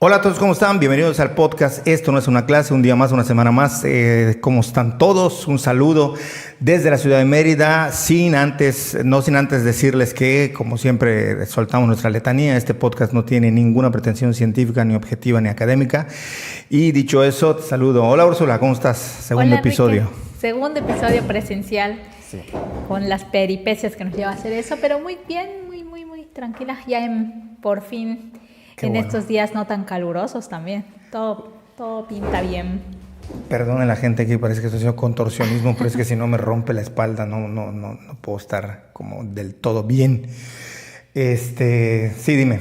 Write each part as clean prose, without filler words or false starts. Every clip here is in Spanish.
Hola a todos, ¿cómo están? Bienvenidos al podcast. Esto no es una clase, un día más, una semana más. ¿Cómo están todos? Un saludo desde la ciudad de Mérida, no sin antes decirles que, como siempre, soltamos nuestra letanía. Este podcast no tiene ninguna pretensión científica, ni objetiva, ni académica. Y dicho eso, te saludo. Hola Úrsula, ¿cómo estás? Segundo episodio. Enrique. Segundo episodio presencial. Sí. Con las peripecias que nos lleva a hacer eso, pero muy bien, muy tranquila. Ya por fin... Qué bueno. Estos días no tan calurosos también. Todo pinta bien. Perdone la gente que parece que estoy haciendo contorsionismo, pero es que si no me rompe la espalda, no puedo estar como del todo bien. Sí, dime.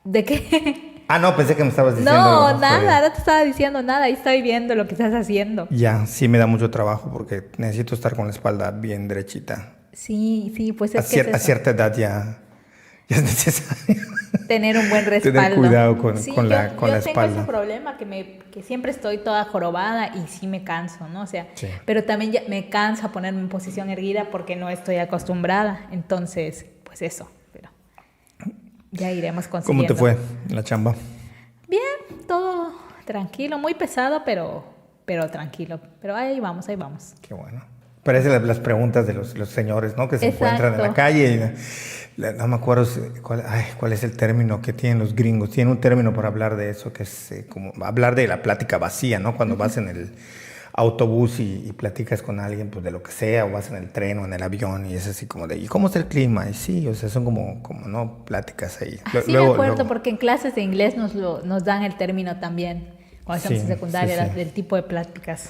¿De qué? No, pensé que me estabas diciendo. No te estaba diciendo nada. Ahí estoy viendo lo que estás haciendo. Ya, sí me da mucho trabajo porque necesito estar con la espalda bien derechita. Sí, pues es a cierta edad ya es necesario tener un buen respaldo. Tener cuidado con la espalda. Yo tengo ese problema que siempre estoy toda jorobada y sí me canso, ¿no? O sea, sí. Pero también ya me cansa ponerme en posición erguida porque no estoy acostumbrada. Entonces, pues eso, pero ya iremos consiguiendo. ¿Cómo te fue la chamba? Bien, todo tranquilo, muy pesado, pero tranquilo. Pero ahí vamos. Qué bueno. Parecen las preguntas de los señores, ¿no? Que se encuentran en la calle y no me acuerdo cuál es el término que tienen los gringos. Tienen un término para hablar de eso, que es como hablar de la plática vacía, ¿no? Cuando vas en el autobús y platicas con alguien, pues de lo que sea, o vas en el tren o en el avión y es así como de, ¿y cómo está el clima? Y sí, o sea, son como ¿no? Pláticas ahí. Sí, me acuerdo, porque en clases de inglés nos dan el término también, cuando estamos en secundaria, del tipo de pláticas.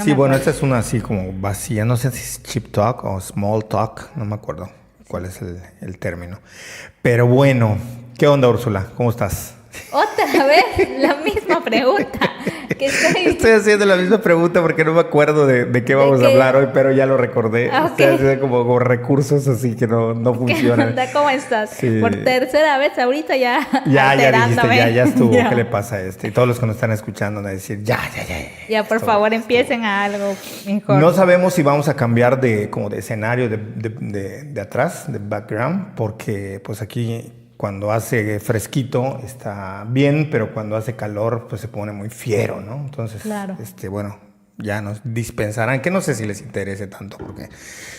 Sí, bueno, esta es una así como vacía, no sé si es cheap talk o small talk, no me acuerdo cuál es el término. Pero bueno, ¿qué onda, Úrsula? ¿Cómo estás? Otra vez la misma pregunta. Estoy haciendo la misma pregunta porque no me acuerdo de qué vamos a hablar hoy, pero ya lo recordé. Okay. Estoy haciendo como recursos así que no funcionan. ¿Cómo estás? Sí. Por tercera vez ahorita ya dijiste, ya estuvo. ¿Qué le pasa a este? Y todos los que nos están escuchando van a decir, ya. Ya, por favor, empiecen a algo mejor. No sabemos si vamos a cambiar de escenario de atrás, de background, porque pues aquí... Cuando hace fresquito está bien, pero cuando hace calor pues se pone muy fiero, ¿no? Entonces, claro. Bueno, ya nos dispensarán, que no sé si les interese tanto, porque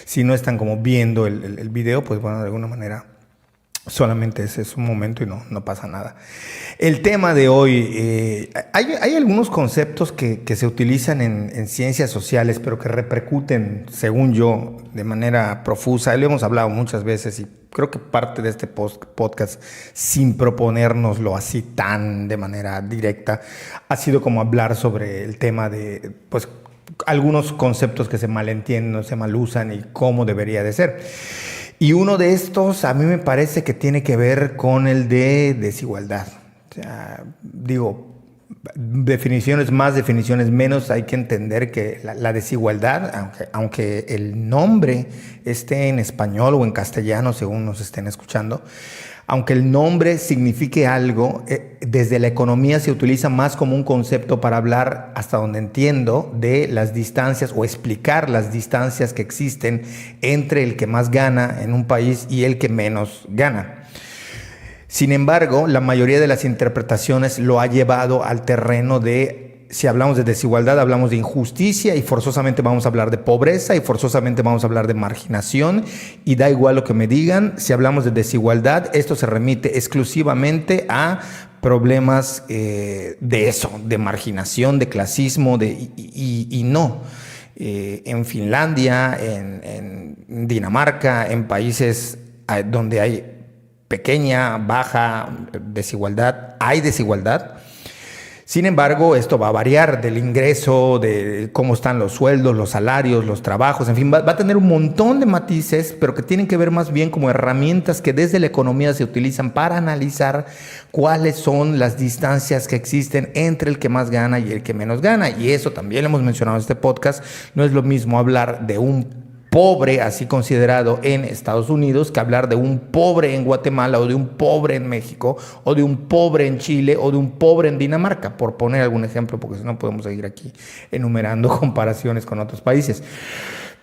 si no están como viendo el video, pues bueno, de alguna manera solamente ese es un momento y no pasa nada. El tema de hoy, hay algunos conceptos que se utilizan en ciencias sociales, pero que repercuten, según yo, de manera profusa. Lo hemos hablado muchas veces y creo que parte de este podcast, sin proponérnoslo así tan de manera directa, ha sido como hablar sobre el tema de, pues, algunos conceptos que se malentienden, se malusan y cómo debería de ser. Y uno de estos a mí me parece que tiene que ver con el de desigualdad. O sea, definiciones más, definiciones menos, hay que entender que la desigualdad, aunque el nombre esté en español o en castellano, según nos estén escuchando, aunque el nombre signifique algo, desde la economía se utiliza más como un concepto para hablar, hasta donde entiendo, de las distancias o explicar las distancias que existen entre el que más gana en un país y el que menos gana. Sin embargo, la mayoría de las interpretaciones lo ha llevado al terreno de, si hablamos de desigualdad, hablamos de injusticia y forzosamente vamos a hablar de pobreza y forzosamente vamos a hablar de marginación y da igual lo que me digan. Si hablamos de desigualdad, esto se remite exclusivamente a problemas de eso, de marginación, de clasismo y no. En Finlandia, en Dinamarca, en países donde hay pequeña, baja desigualdad, hay desigualdad. Sin embargo, esto va a variar del ingreso, de cómo están los sueldos, los salarios, los trabajos, en fin, va a tener un montón de matices, pero que tienen que ver más bien como herramientas que desde la economía se utilizan para analizar cuáles son las distancias que existen entre el que más gana y el que menos gana. Y eso también lo hemos mencionado en este podcast. No es lo mismo hablar de un pobre, así considerado en Estados Unidos, que hablar de un pobre en Guatemala o de un pobre en México o de un pobre en Chile o de un pobre en Dinamarca, por poner algún ejemplo, porque si no podemos seguir aquí enumerando comparaciones con otros países.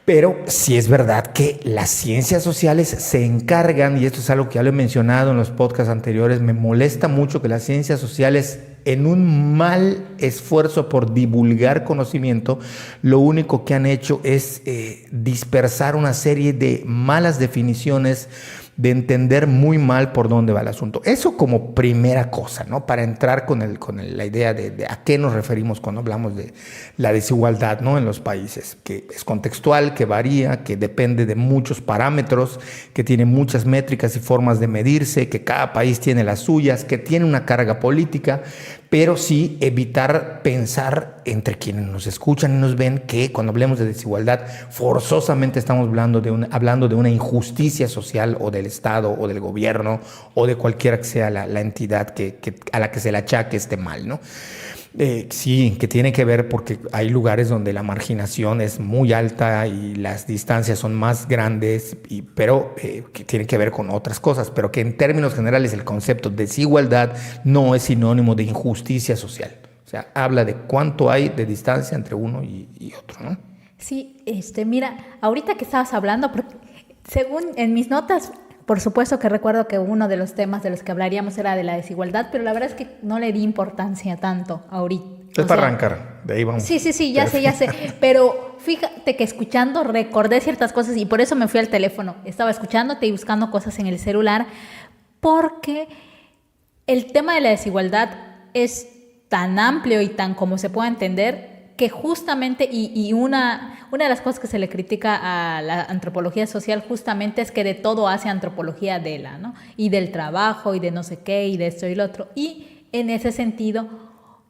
Pero sí es verdad que las ciencias sociales se encargan, y esto es algo que ya lo he mencionado en los podcasts anteriores, me molesta mucho que las ciencias sociales, en un mal esfuerzo por divulgar conocimiento, lo único que han hecho es dispersar una serie de malas definiciones, de entender muy mal por dónde va el asunto. Eso como primera cosa, ¿no? Para entrar con la idea de a qué nos referimos cuando hablamos de la desigualdad, ¿no? En los países, que es contextual, que varía, que depende de muchos parámetros, que tiene muchas métricas y formas de medirse, que cada país tiene las suyas, que tiene una carga política, pero sí evitar pensar entre quienes nos escuchan y nos ven que cuando hablemos de desigualdad forzosamente estamos hablando de una injusticia social o del Estado o del gobierno o de cualquiera que sea la entidad a la que se le achaque este mal, ¿no? Sí, que tiene que ver porque hay lugares donde la marginación es muy alta y las distancias son más grandes, pero que tiene que ver con otras cosas, pero que en términos generales el concepto desigualdad no es sinónimo de injusticia social. O sea, habla de cuánto hay de distancia entre uno y otro, ¿no? Sí, mira, ahorita que estabas hablando, según en mis notas, por supuesto que recuerdo que uno de los temas de los que hablaríamos era de la desigualdad, pero la verdad es que no le di importancia tanto ahorita. Es para arrancar, de ahí vamos. Sí, ya sé. Pero fíjate que escuchando recordé ciertas cosas y por eso me fui al teléfono. Estaba escuchándote y buscando cosas en el celular porque el tema de la desigualdad es tan amplio y tan como se puede entender que justamente, y una de las cosas que se le critica a la antropología social justamente es que de todo hace antropología de la, ¿no? Y del trabajo, y de no sé qué, y de esto y lo otro. Y en ese sentido,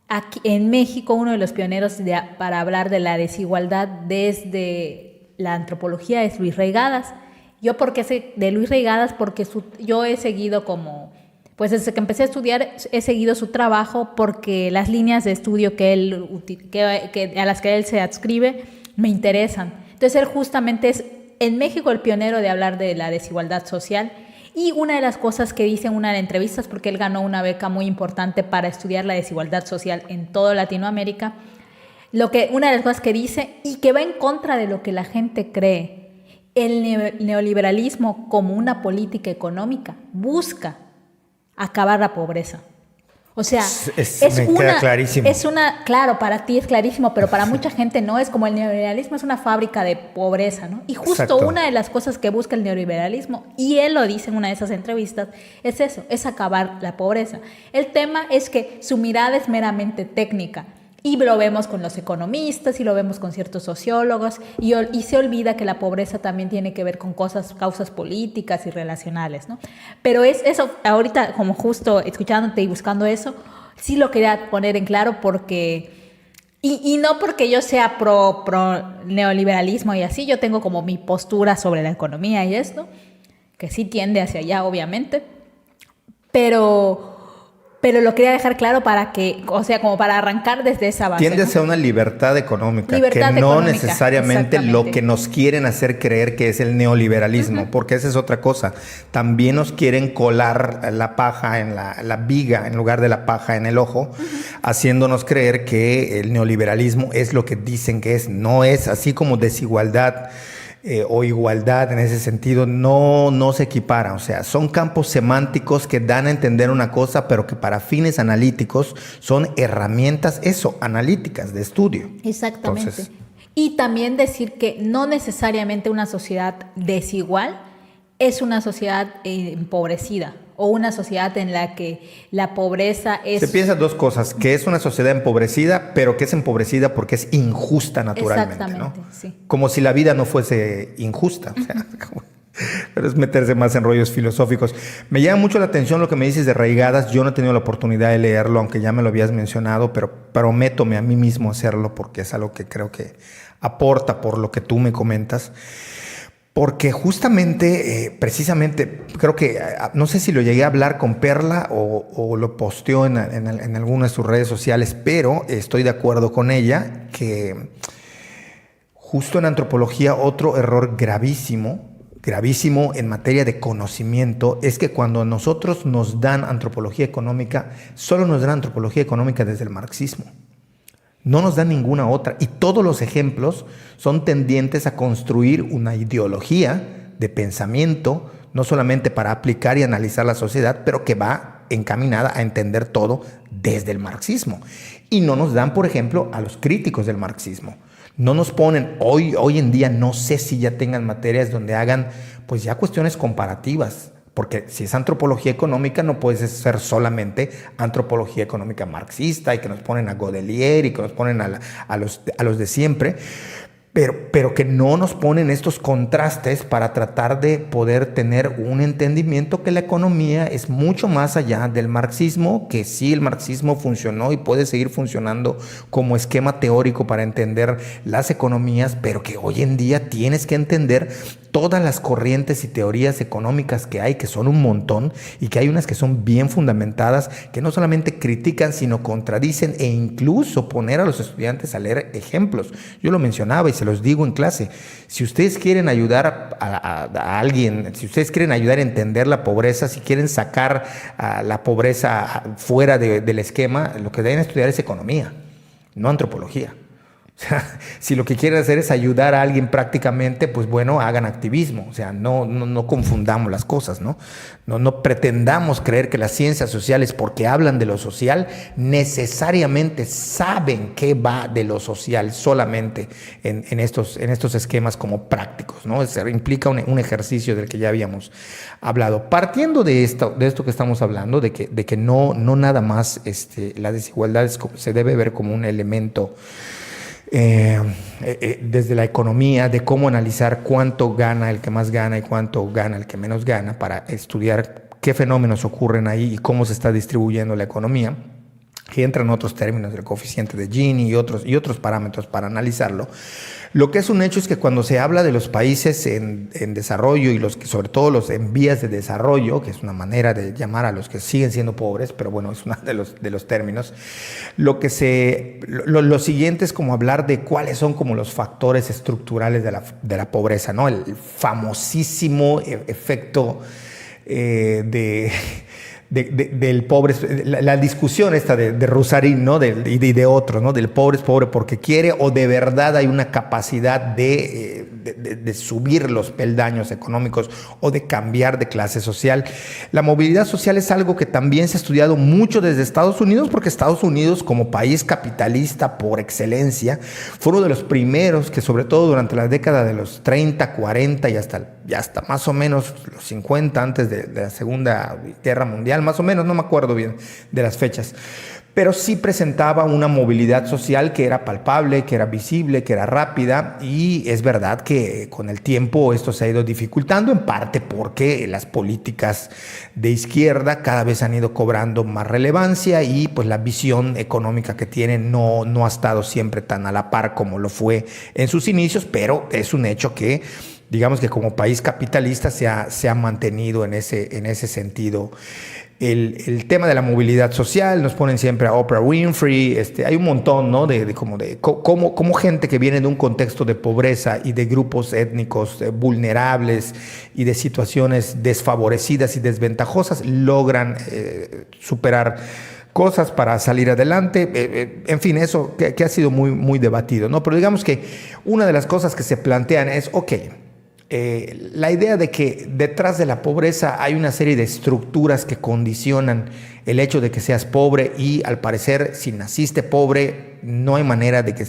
aquí en México, uno de los pioneros para hablar de la desigualdad desde la antropología es Luis Reigadas. Yo, ¿por qué sé de Luis Reigadas? Porque yo he seguido pues desde que empecé a estudiar he seguido su trabajo porque las líneas de estudio a las que él se adscribe me interesan. Entonces él justamente es en México el pionero de hablar de la desigualdad social y una de las cosas que dice en una de las entrevistas, porque él ganó una beca muy importante para estudiar la desigualdad social en toda Latinoamérica, una de las cosas que dice y que va en contra de lo que la gente cree, el neoliberalismo como una política económica busca acabar la pobreza. O sea, queda clarísimo. Claro, para ti es clarísimo, pero para mucha gente no, es como el neoliberalismo es una fábrica de pobreza, ¿no? Y justo Exacto. Una de las cosas que busca el neoliberalismo, y él lo dice en una de esas entrevistas, es eso, es acabar la pobreza. El tema es que su mirada es meramente técnica, y lo vemos con los economistas y lo vemos con ciertos sociólogos y se olvida que la pobreza también tiene que ver con causas políticas y relacionales, ¿no? Pero es eso, ahorita como justo escuchándote y buscando eso, sí lo quería poner en claro porque... Y no porque yo sea pro neoliberalismo y así, yo tengo como mi postura sobre la economía y esto, que sí tiende hacia allá obviamente, pero lo quería dejar claro para que, o sea, como para arrancar desde esa base. Tiende hacia una libertad económica, que no necesariamente lo que nos quieren hacer creer que es el neoliberalismo, porque esa es otra cosa. También nos quieren colar la paja en la viga en lugar de la paja en el ojo, haciéndonos creer que el neoliberalismo es lo que dicen que es. No es así como desigualdad. O igualdad en ese sentido no se equipara, o sea, son campos semánticos que dan a entender una cosa, pero que para fines analíticos son herramientas, analíticas de estudio. Exactamente. Entonces, y también decir que no necesariamente una sociedad desigual es una sociedad empobrecida o una sociedad en la que la pobreza es... Se piensa dos cosas, que es una sociedad empobrecida, pero que es empobrecida porque es injusta naturalmente, exactamente, ¿no? Sí. Como si la vida no fuese injusta, o sea, pero es meterse más en rollos filosóficos. Me llama mucho la atención lo que me dices de Reigadas. Yo no he tenido la oportunidad de leerlo, aunque ya me lo habías mencionado, pero prométome a mí mismo hacerlo porque es algo que creo que aporta por lo que tú me comentas. Porque justamente, precisamente, creo que, no sé si lo llegué a hablar con Perla o lo posteó en alguna de sus redes sociales, pero estoy de acuerdo con ella que justo en antropología otro error gravísimo en materia de conocimiento es que cuando nosotros nos dan antropología económica, solo nos dan antropología económica desde el marxismo. No nos dan ninguna otra. Y todos los ejemplos son tendientes a construir una ideología de pensamiento, no solamente para aplicar y analizar la sociedad, pero que va encaminada a entender todo desde el marxismo. Y no nos dan, por ejemplo, a los críticos del marxismo. No nos ponen, hoy en día, no sé si ya tengan materias donde hagan pues ya cuestiones comparativas, porque si es antropología económica no puede ser solamente antropología económica marxista y que nos ponen a Godelier y que nos ponen a los de siempre. Pero que no nos ponen estos contrastes para tratar de poder tener un entendimiento que la economía es mucho más allá del marxismo, que sí, el marxismo funcionó y puede seguir funcionando como esquema teórico para entender las economías, pero que hoy en día tienes que entender todas las corrientes y teorías económicas que hay, que son un montón, y que hay unas que son bien fundamentadas, que no solamente critican, sino contradicen, e incluso poner a los estudiantes a leer ejemplos. Yo lo mencionaba y se los digo en clase. Si ustedes quieren ayudar a alguien, si ustedes quieren ayudar a entender la pobreza, si quieren sacar a la pobreza fuera del esquema, lo que deben estudiar es economía, no antropología. O sea, si lo que quieren hacer es ayudar a alguien prácticamente, pues bueno, hagan activismo. O sea, no confundamos las cosas, ¿no? No pretendamos creer que las ciencias sociales, porque hablan de lo social, necesariamente saben qué va de lo social solamente en estos esquemas como prácticos, ¿no? Implica un ejercicio del que ya habíamos hablado. Partiendo de esto que estamos hablando, de que no nada más la desigualdad se debe ver como un elemento desde la economía, de cómo analizar cuánto gana el que más gana y cuánto gana el que menos gana, para estudiar qué fenómenos ocurren ahí y cómo se está distribuyendo la economía, que entran otros términos del coeficiente de Gini y otros parámetros para analizarlo. Lo que es un hecho es que cuando se habla de los países en desarrollo y sobre todo los en vías de desarrollo, que es una manera de llamar a los que siguen siendo pobres, pero bueno, es uno de los términos, lo siguiente es como hablar de cuáles son como los factores estructurales de la pobreza, ¿no? El famosísimo efecto del pobre, la discusión esta de Rusarín, ¿no? Y de otros, ¿no? Del pobre es pobre porque quiere, o de verdad hay una capacidad de subir los peldaños económicos o de cambiar de clase social. La movilidad social es algo que también se ha estudiado mucho desde Estados Unidos, porque Estados Unidos, como país capitalista por excelencia, fue uno de los primeros que, sobre todo durante la década de los 30, 40 y hasta más o menos los 50, antes de la Segunda Guerra Mundial, más o menos, no me acuerdo bien de las fechas, pero sí presentaba una movilidad social que era palpable, que era visible, que era rápida, y es verdad que con el tiempo esto se ha ido dificultando, en parte porque las políticas de izquierda cada vez han ido cobrando más relevancia y pues la visión económica que tienen no ha estado siempre tan a la par como lo fue en sus inicios, pero es un hecho que, digamos que como país capitalista se ha mantenido en ese sentido. El tema de la movilidad social, nos ponen siempre a Oprah Winfrey, hay un montón, ¿no? Cómo gente que viene de un contexto de pobreza y de grupos étnicos vulnerables y de situaciones desfavorecidas y desventajosas logran superar cosas para salir adelante, en fin, eso que ha sido muy, muy debatido, ¿no? Pero digamos que una de las cosas que se plantean es, la idea de que detrás de la pobreza hay una serie de estructuras que condicionan el hecho de que seas pobre, y al parecer si naciste pobre no hay manera de que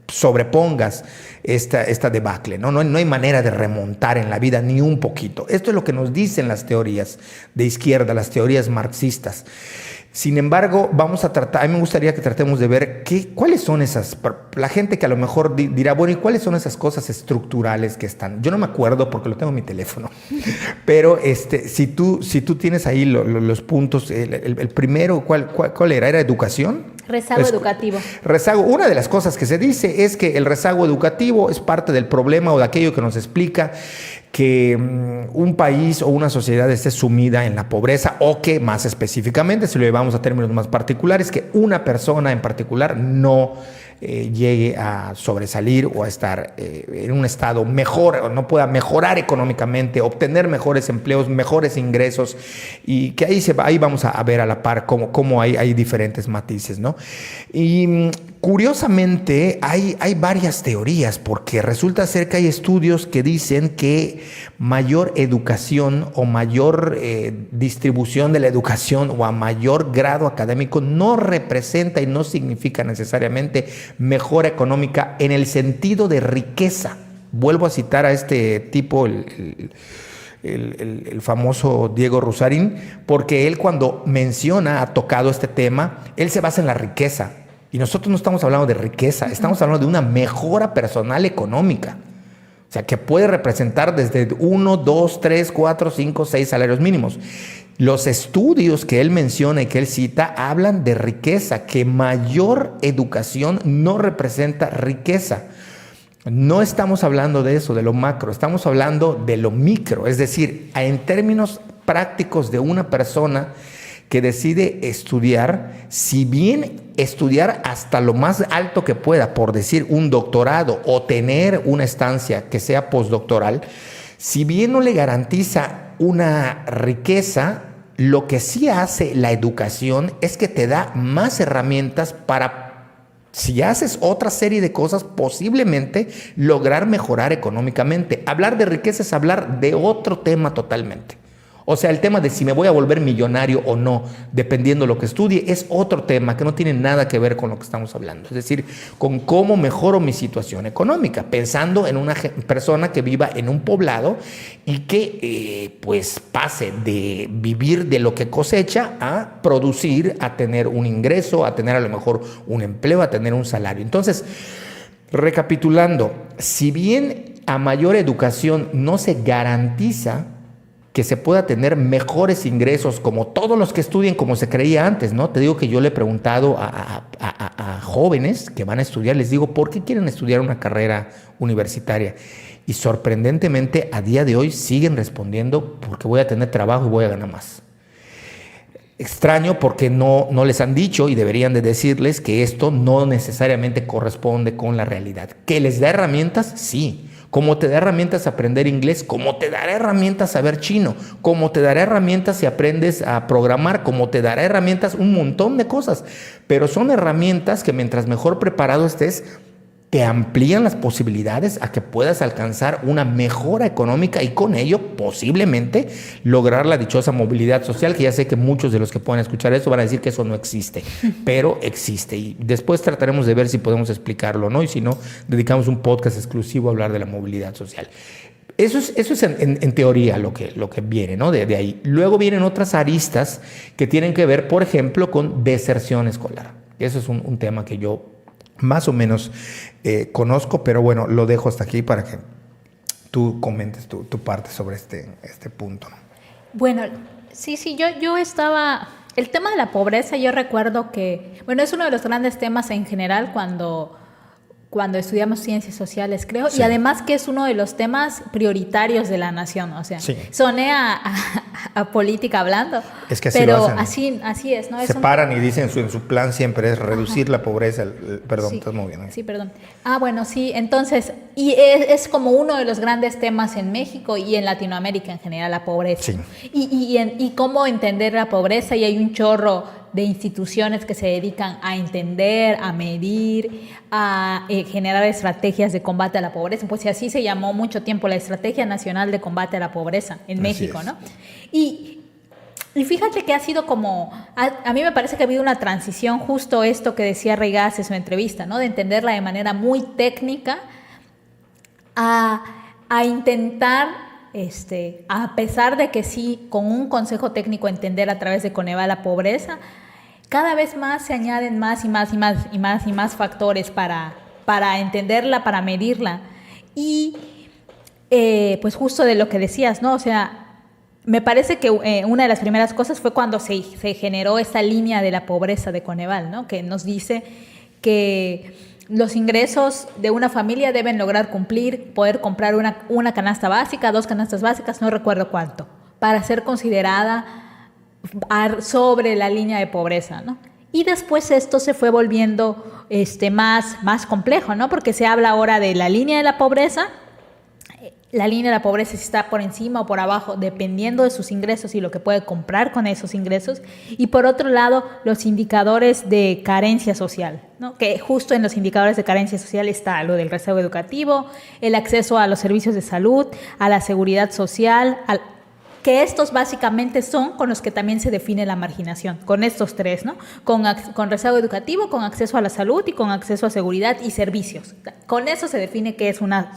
sobrepongas esta debacle, ¿no? No hay manera de remontar en la vida ni un poquito. Esto es lo que nos dicen las teorías de izquierda, las teorías marxistas. Sin embargo, a mí me gustaría que tratemos de ver cuáles son esas, la gente que a lo mejor dirá, bueno, ¿y cuáles son esas cosas estructurales que están? Yo no me acuerdo porque lo tengo en mi teléfono, pero si tú tienes ahí los puntos, el primero, ¿cuál era? ¿Era educación? Rezago educativo. Rezago. Una de las cosas que se dice es que el rezago educativo es parte del problema o de aquello que nos explica que un país o una sociedad esté sumida en la pobreza, o que, más específicamente, si lo llevamos a términos más particulares, que una persona en particular no llegue a sobresalir o a estar en un estado mejor, o no pueda mejorar económicamente, obtener mejores empleos, mejores ingresos, y que ahí vamos a ver a la par cómo hay diferentes matices, ¿no? Y Curiosamente, hay varias teorías, porque resulta ser que hay estudios que dicen que mayor educación o mayor distribución de la educación o a mayor grado académico no representa y no significa necesariamente mejora económica en el sentido de riqueza. Vuelvo a citar a este tipo, el famoso Diego Rusarín, porque él cuando ha tocado este tema, él se basa en la riqueza. Y nosotros no estamos hablando de riqueza, estamos hablando de una mejora personal económica. O sea, que puede representar desde 1, 2, 3, 4, 5, 6 salarios mínimos. Los estudios que él menciona y que él cita hablan de riqueza, que mayor educación no representa riqueza. No estamos hablando de eso, de lo macro, estamos hablando de lo micro, es decir, en términos prácticos de una persona que decide estudiar, si bien estudiar hasta lo más alto que pueda, por decir un doctorado o tener una estancia que sea postdoctoral, si bien no le garantiza una riqueza, lo que sí hace la educación es que te da más herramientas para, si haces otra serie de cosas, posiblemente lograr mejorar económicamente. Hablar de riqueza es hablar de otro tema totalmente. O sea, el tema de si me voy a volver millonario o no, dependiendo de lo que estudie, es otro tema que no tiene nada que ver con lo que estamos hablando. Es decir, con cómo mejoro mi situación económica, pensando en una persona que viva en un poblado y que pues pase de vivir de lo que cosecha a producir, a tener un ingreso, a tener a lo mejor un empleo, a tener un salario. Entonces, recapitulando, si bien a mayor educación no se garantiza que se pueda tener mejores ingresos como todos los que estudien como se creía antes, ¿no? Te digo que yo le he preguntado a jóvenes que van a estudiar, les digo, ¿por qué quieren estudiar una carrera universitaria? Y sorprendentemente a día de hoy siguen respondiendo porque voy a tener trabajo y voy a ganar más. Extraño porque no les han dicho y deberían de decirles que esto no necesariamente corresponde con la realidad. ¿Que les da herramientas? Sí. Como te da herramientas a aprender inglés, como te dará herramientas a saber chino, como te dará herramientas si aprendes a programar, como te dará herramientas, un montón de cosas. Pero son herramientas que mientras mejor preparado estés, te amplían las posibilidades a que puedas alcanzar una mejora económica y con ello posiblemente lograr la dichosa movilidad social, que ya sé que muchos de los que puedan escuchar eso van a decir que eso no existe, pero existe y después trataremos de ver si podemos explicarlo, ¿no? Y si no, dedicamos un podcast exclusivo a hablar de la movilidad social. Eso es en teoría lo que viene, ¿no? De ahí. Luego vienen otras aristas que tienen que ver, por ejemplo, con deserción escolar. Eso es un tema que yo más o menos conozco, pero bueno, lo dejo hasta aquí para que tú comentes tu parte sobre este punto, ¿no? Bueno, sí, yo estaba... El tema de la pobreza, yo recuerdo que, bueno, es uno de los grandes temas en general cuando estudiamos ciencias sociales, creo, sí. Y además que es uno de los temas prioritarios de la nación, o sea, sí. Soné a política hablando, es que así pero lo hacen, así es, ¿no? Se paran y dicen en su plan siempre es reducir la pobreza, perdón, sí, estás muy bien. Sí, perdón. Bueno, sí, entonces, y es como uno de los grandes temas en México y en Latinoamérica en general, la pobreza. Sí. Y cómo entender la pobreza, y hay un chorro de instituciones que se dedican a entender, a medir, a generar estrategias de combate a la pobreza. Pues así se llamó mucho tiempo la Estrategia Nacional de Combate a la Pobreza en México, ¿no? Y fíjate que ha sido como, a mí me parece que ha habido una transición, justo esto que decía Regas en su entrevista, ¿no? De entenderla de manera muy técnica a intentar, a pesar de que sí, con un consejo técnico entender a través de Coneval la pobreza, cada vez más se añaden más factores para entenderla, para medirla. Y pues justo de lo que decías, ¿no? O sea, me parece que una de las primeras cosas fue cuando se generó esta línea de la pobreza de Coneval, ¿no? Que nos dice que los ingresos de una familia deben lograr poder comprar una canasta básica, 2 canastas básicas, no recuerdo cuánto, para ser considerada sobre la línea de pobreza, ¿no? Y después esto se fue volviendo más complejo, ¿no? Porque se habla ahora de la línea de la pobreza, la línea de la pobreza si está por encima o por abajo, dependiendo de sus ingresos y lo que puede comprar con esos ingresos. Y por otro lado, los indicadores de carencia social, ¿no? Que justo en los indicadores de carencia social está lo del rezago educativo, el acceso a los servicios de salud, a la seguridad social, que estos básicamente son con los que también se define la marginación, con estos tres, ¿no? Con rezago educativo, con acceso a la salud y con acceso a seguridad y servicios. Con eso se define que es una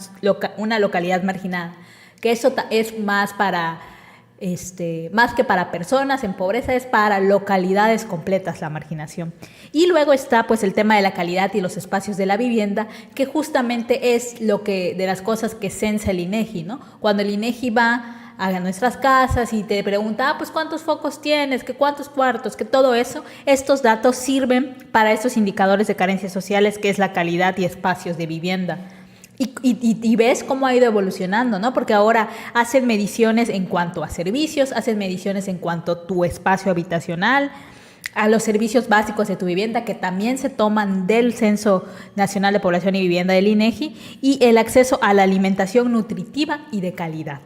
localidad marginada, que eso es más para, más que para personas en pobreza, es para localidades completas la marginación. Y luego está pues el tema de la calidad y los espacios de la vivienda, que justamente es de las cosas que censa el INEGI, ¿no? Cuando el INEGI va a nuestras casas y te pregunta, pues cuántos focos tienes, que cuántos cuartos, que todo eso, estos datos sirven para estos indicadores de carencias sociales, que es la calidad y espacios de vivienda. Y ves cómo ha ido evolucionando, ¿no? Porque ahora hacen mediciones en cuanto a servicios, hacen mediciones en cuanto a tu espacio habitacional, a los servicios básicos de tu vivienda, que también se toman del Censo Nacional de Población y Vivienda del INEGI, y el acceso a la alimentación nutritiva y de calidad.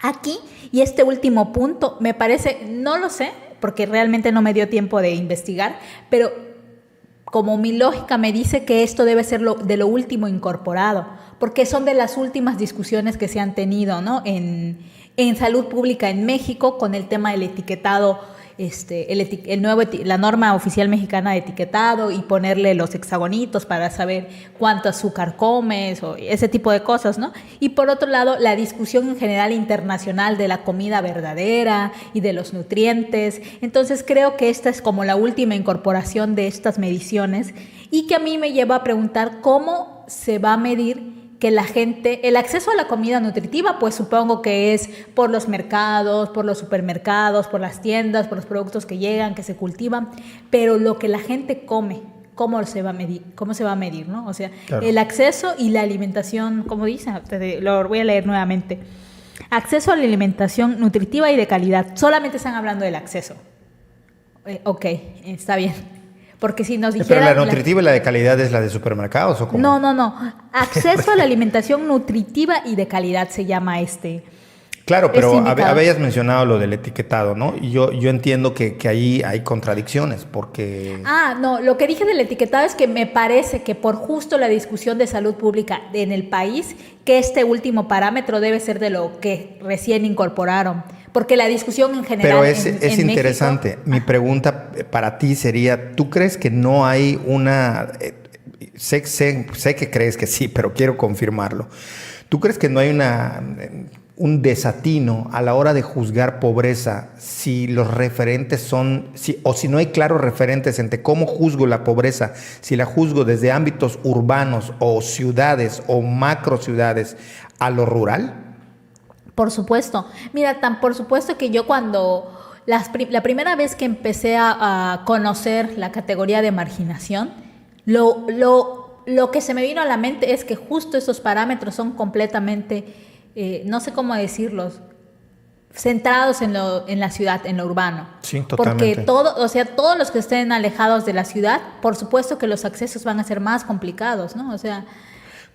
Aquí, y este último punto, me parece, no lo sé, porque realmente no me dio tiempo de investigar, pero como mi lógica me dice que esto debe ser de lo último incorporado, porque son de las últimas discusiones que se han tenido, ¿no? en salud pública en México con el tema del etiquetado, la norma oficial mexicana de etiquetado y ponerle los hexagonitos para saber cuánto azúcar comes o ese tipo de cosas, ¿no? Y por otro lado, la discusión en general internacional de la comida verdadera y de los nutrientes. Entonces creo que esta es como la última incorporación de estas mediciones y que a mí me lleva a preguntar cómo se va a medir que la gente, el acceso a la comida nutritiva, pues supongo que es por los mercados, por los supermercados, por las tiendas, por los productos que llegan, que se cultivan, pero lo que la gente come, ¿cómo se va a medir, ¿no? O sea, claro. El acceso y la alimentación, como dice, lo voy a leer nuevamente. Acceso a la alimentación nutritiva y de calidad. Solamente están hablando del acceso. Ok, está bien. Porque si nos dijeran... ¿Pero la nutritiva y la de calidad es la de supermercados o cómo? No. Acceso a la alimentación nutritiva y de calidad se llama Claro, pero habías mencionado lo del etiquetado, ¿no? Y yo entiendo que ahí hay contradicciones, porque... No, lo que dije del etiquetado es que me parece que por justo la discusión de salud pública en el país, que este último parámetro debe ser de lo que recién incorporaron. Porque la discusión en general Pero es interesante. México, mi pregunta para ti sería, ¿tú crees que no hay una... Sé que crees que sí, pero quiero confirmarlo. ¿Tú crees que no hay un desatino a la hora de juzgar pobreza si los referentes son... o si no hay claros referentes entre cómo juzgo la pobreza, si la juzgo desde ámbitos urbanos o ciudades o macro ciudades a lo rural? Por supuesto. Mira, por supuesto que yo cuando la primera vez que empecé a conocer la categoría de marginación, lo que se me vino a la mente es que justo esos parámetros son completamente, no sé cómo decirlos, centrados en la ciudad, en lo urbano. Sí, totalmente. Porque todos los que estén alejados de la ciudad, por supuesto que los accesos van a ser más complicados, ¿no? O sea...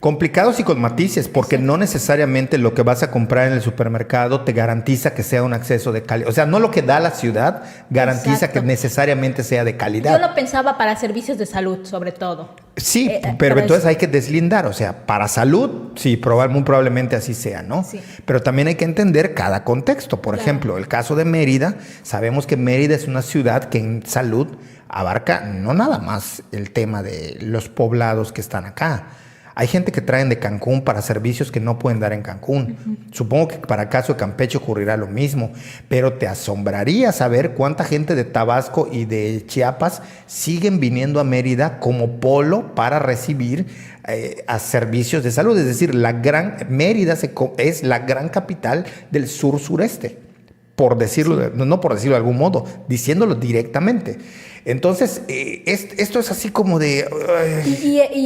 Complicados y con matices, porque exacto, no necesariamente lo que vas a comprar en el supermercado te garantiza que sea un acceso de calidad. O sea, no lo que da la ciudad garantiza exacto, que necesariamente sea de calidad. Yo lo pensaba para servicios de salud, sobre todo. Sí, pero entonces hay que deslindar. O sea, para salud, sí, muy probablemente así sea, ¿no? Sí. Pero también hay que entender cada contexto. Por ejemplo, el caso de Mérida, sabemos que Mérida es una ciudad que en salud abarca no nada más el tema de los poblados que están acá. Hay gente que traen de Cancún para servicios que no pueden dar en Cancún. Uh-huh. Supongo que para el caso de Campeche ocurrirá lo mismo, pero te asombraría saber cuánta gente de Tabasco y de Chiapas siguen viniendo a Mérida como polo para recibir a servicios de salud. Es decir, Mérida es la gran capital del sur-sureste, por decirlo, sí, no por decirlo de algún modo, diciéndolo directamente. Entonces, esto es así como de...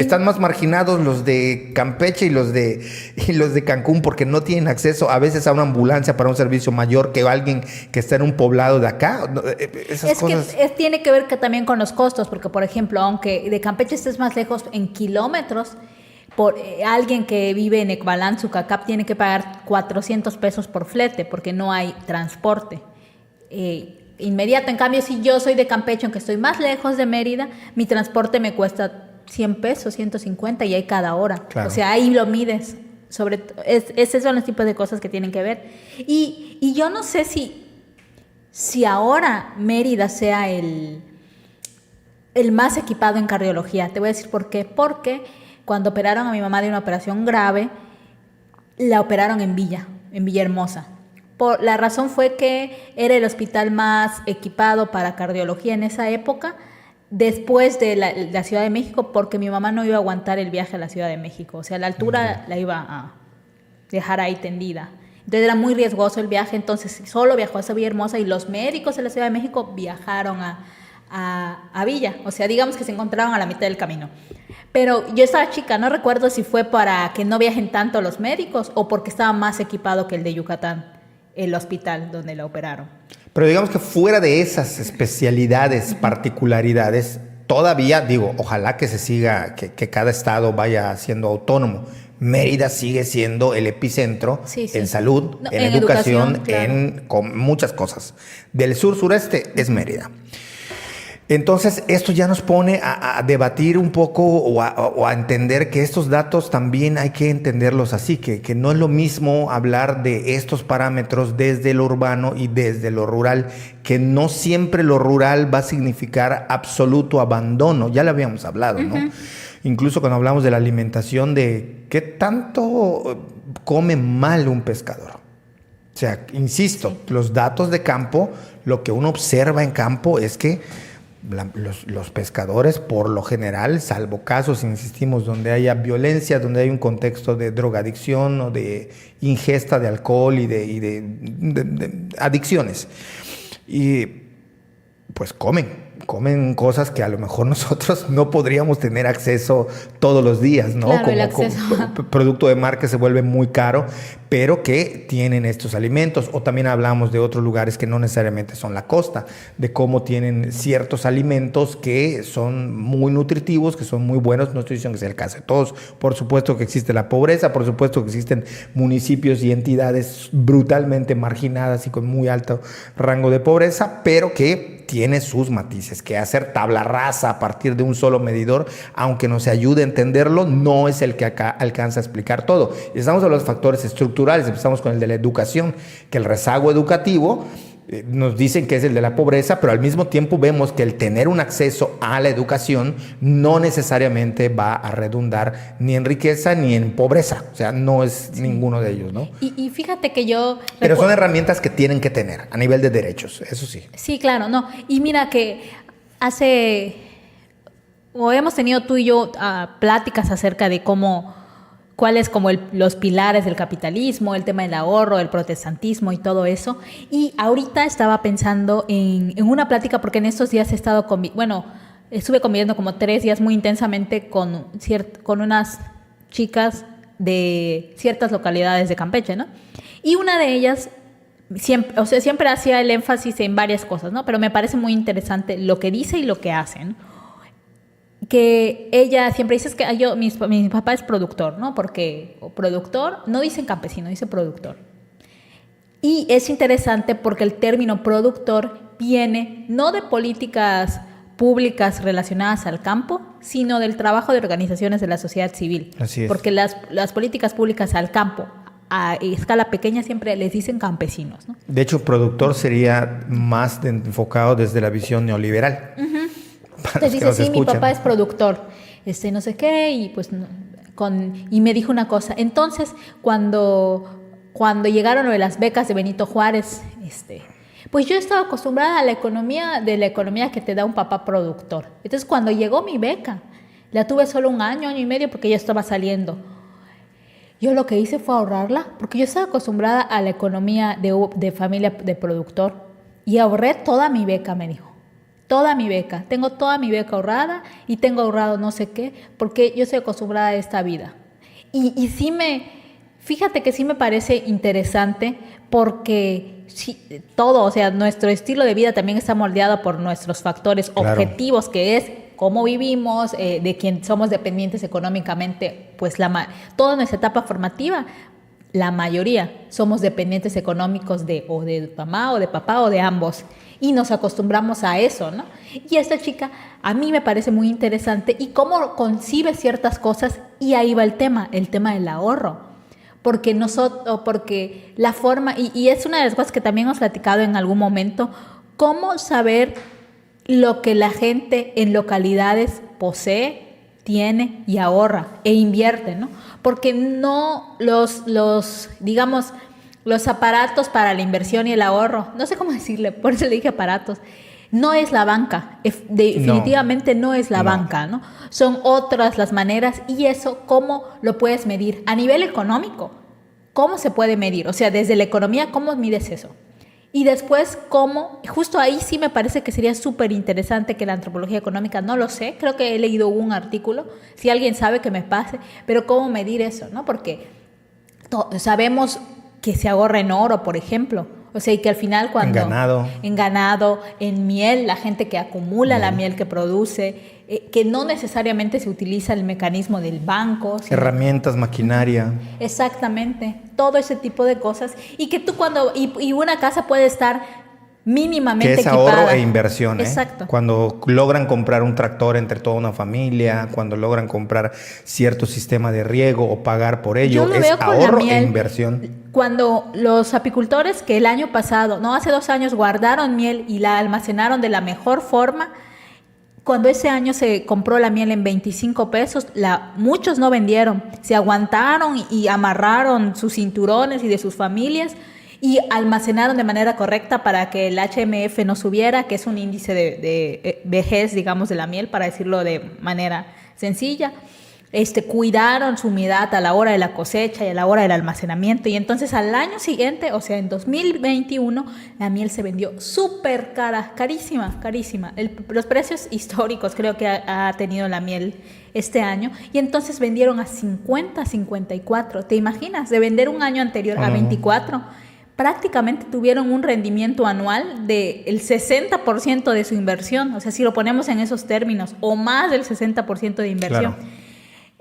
están más marginados los de Campeche y los de Cancún porque no tienen acceso a veces a una ambulancia para un servicio mayor que alguien que está en un poblado de acá. Esas cosas... que tiene que ver también con los costos, porque, por ejemplo, aunque de Campeche estés más lejos en kilómetros, alguien que vive en Ekbalán, Sucacap, tiene que pagar 400 pesos por flete porque no hay transporte inmediato. En cambio, si yo soy de Campeche, aunque estoy más lejos de Mérida, mi transporte me cuesta 100 pesos, 150 y hay cada hora. Claro. O sea, ahí lo mides. Esos son los tipos de cosas que tienen que ver. Y yo no sé si ahora Mérida sea el más equipado en cardiología. Te voy a decir por qué. Porque cuando operaron a mi mamá de una operación grave, la operaron en Villahermosa. La razón fue que era el hospital más equipado para cardiología en esa época, después de la Ciudad de México, porque mi mamá no iba a aguantar el viaje a la Ciudad de México. O sea, la altura la iba a dejar ahí tendida. Entonces era muy riesgoso el viaje, entonces solo viajó a Villahermosa y los médicos de la Ciudad de México viajaron a Villa. O sea, digamos que se encontraban a la mitad del camino. Pero yo estaba chica, no recuerdo si fue para que no viajen tanto los médicos o porque estaba más equipado que el de Yucatán, el hospital donde la operaron. Pero digamos que fuera de esas especialidades, particularidades, todavía, digo, ojalá que se siga, que cada estado vaya siendo autónomo. Mérida sigue siendo el epicentro en salud, en educación, claro, con muchas cosas. Del sur-sureste es Mérida. Entonces, esto ya nos pone a debatir un poco o a entender que estos datos también hay que entenderlos así, que no es lo mismo hablar de estos parámetros desde lo urbano y desde lo rural, que no siempre lo rural va a significar absoluto abandono. Ya lo habíamos hablado, ¿no? Incluso cuando hablamos de la alimentación, de qué tanto come mal un pescador. O sea, insisto, los datos de campo, lo que uno observa en campo es que los pescadores, por lo general, salvo casos, insistimos, donde haya violencia, donde hay un contexto de drogadicción o de ingesta de alcohol y de adicciones, y pues comen cosas que a lo mejor nosotros no podríamos tener acceso todos los días, ¿no? Claro, como producto de mar que se vuelve muy caro, pero que tienen estos alimentos. O también hablamos de otros lugares que no necesariamente son la costa, de cómo tienen ciertos alimentos que son muy nutritivos, que son muy buenos. No estoy diciendo que sea el caso de todos. Por supuesto que existe la pobreza, por supuesto que existen municipios y entidades brutalmente marginadas y con muy alto rango de pobreza, pero que tiene sus matices, que hacer tabla rasa a partir de un solo medidor, aunque nos ayude a entenderlo, no es el que acá alcanza a explicar todo. Y estamos hablando de los factores estructurales, empezamos con el de la educación, que el rezago educativo nos dicen que es el de la pobreza, pero al mismo tiempo vemos que el tener un acceso a la educación no necesariamente va a redundar ni en riqueza ni en pobreza. O sea, no es ninguno de ellos, ¿no? Y fíjate que yo... Pero son herramientas que tienen que tener a nivel de derechos, eso sí. Sí, claro, no. Y mira que hemos tenido tú y yo pláticas acerca de cuáles como los pilares del capitalismo, el tema del ahorro, el protestantismo y todo eso. Y ahorita estaba pensando en una plática, porque en estos días estuve conviviendo como 3 días muy intensamente con unas chicas de ciertas localidades de Campeche, ¿no? Y una de ellas siempre hacía el énfasis en varias cosas, ¿no? Pero me parece muy interesante lo que dice y lo que hace, ¿no? Que ella siempre dice que mi papá es productor, ¿no? Porque productor, no dicen campesino, dice productor. Y es interesante porque el término productor viene no de políticas públicas relacionadas al campo, sino del trabajo de organizaciones de la sociedad civil. Así es. Porque las políticas públicas al campo, a escala pequeña, siempre les dicen campesinos, ¿no? De hecho, productor sería más enfocado desde la visión neoliberal. Uh-huh. Entonces dice, sí, mi papá es productor, no sé qué, y pues y me dijo una cosa. Entonces, cuando llegaron lo de las becas de Benito Juárez, pues yo estaba acostumbrada a la economía que te da un papá productor. Entonces, cuando llegó mi beca, la tuve solo un año y medio, porque ya estaba saliendo. Yo lo que hice fue ahorrarla, porque yo estaba acostumbrada a la economía de familia de productor, y ahorré toda mi beca, me dijo. Toda mi beca. Tengo toda mi beca ahorrada y tengo ahorrado no sé qué, porque yo estoy acostumbrada a esta vida. Y fíjate que sí me parece interesante, porque todo, o sea, nuestro estilo de vida también está moldeado por nuestros factores objetivos, que es cómo vivimos, de quién somos dependientes económicamente, pues toda nuestra etapa formativa, la mayoría somos dependientes económicos o de mamá o de papá o de ambos. Y nos acostumbramos a eso, ¿no? Y esta chica a mí me parece muy interesante y cómo concibe ciertas cosas, y ahí va el tema del ahorro. Porque la forma, y es una de las cosas que también hemos platicado en algún momento, cómo saber lo que la gente en localidades posee, tiene y ahorra e invierte, ¿no? Porque no digamos, los aparatos para la inversión y el ahorro, no sé cómo decirle, por eso le dije aparatos, no es la banca, definitivamente no es la banca, ¿no? Son otras las maneras, y eso, ¿cómo lo puedes medir? A nivel económico, ¿cómo se puede medir? O sea, desde la economía, ¿cómo mides eso? Y después, ¿cómo? Justo ahí sí me parece que sería súper interesante que la antropología económica, no lo sé, creo que he leído un artículo, si alguien sabe que me pase, pero ¿cómo medir eso? ¿No? Porque sabemos que se ahorra en oro, por ejemplo, o sea, y que al final cuando... En ganado, en miel, la gente que acumula la miel que produce, que no necesariamente se utiliza el mecanismo del banco. Herramientas, maquinaria. Exactamente, todo ese tipo de cosas. Y que tú y una casa puede estar mínimamente equipada. Que es ahorro e inversión. Exacto. Cuando logran comprar un tractor entre toda una familia, cuando logran comprar cierto sistema de riego o pagar por ello, es ahorro e inversión. Cuando los apicultores que hace 2 años guardaron miel y la almacenaron de la mejor forma, cuando ese año se compró la miel en 25 pesos, muchos no vendieron, se aguantaron y amarraron sus cinturones y de sus familias y almacenaron de manera correcta para que el HMF no subiera, que es un índice de vejez, digamos, de la miel, para decirlo de manera sencilla. Cuidaron su humedad a la hora de la cosecha y a la hora del almacenamiento, y entonces al año siguiente, o sea, en 2021, la miel se vendió súper cara, carísima. Los precios históricos creo que ha tenido la miel este año, y entonces vendieron a 50, 54. ¿Te imaginas? De vender un año anterior a 24, prácticamente tuvieron un rendimiento anual del 60% de su inversión, o sea, si lo ponemos en esos términos, o más del 60% de inversión. Claro.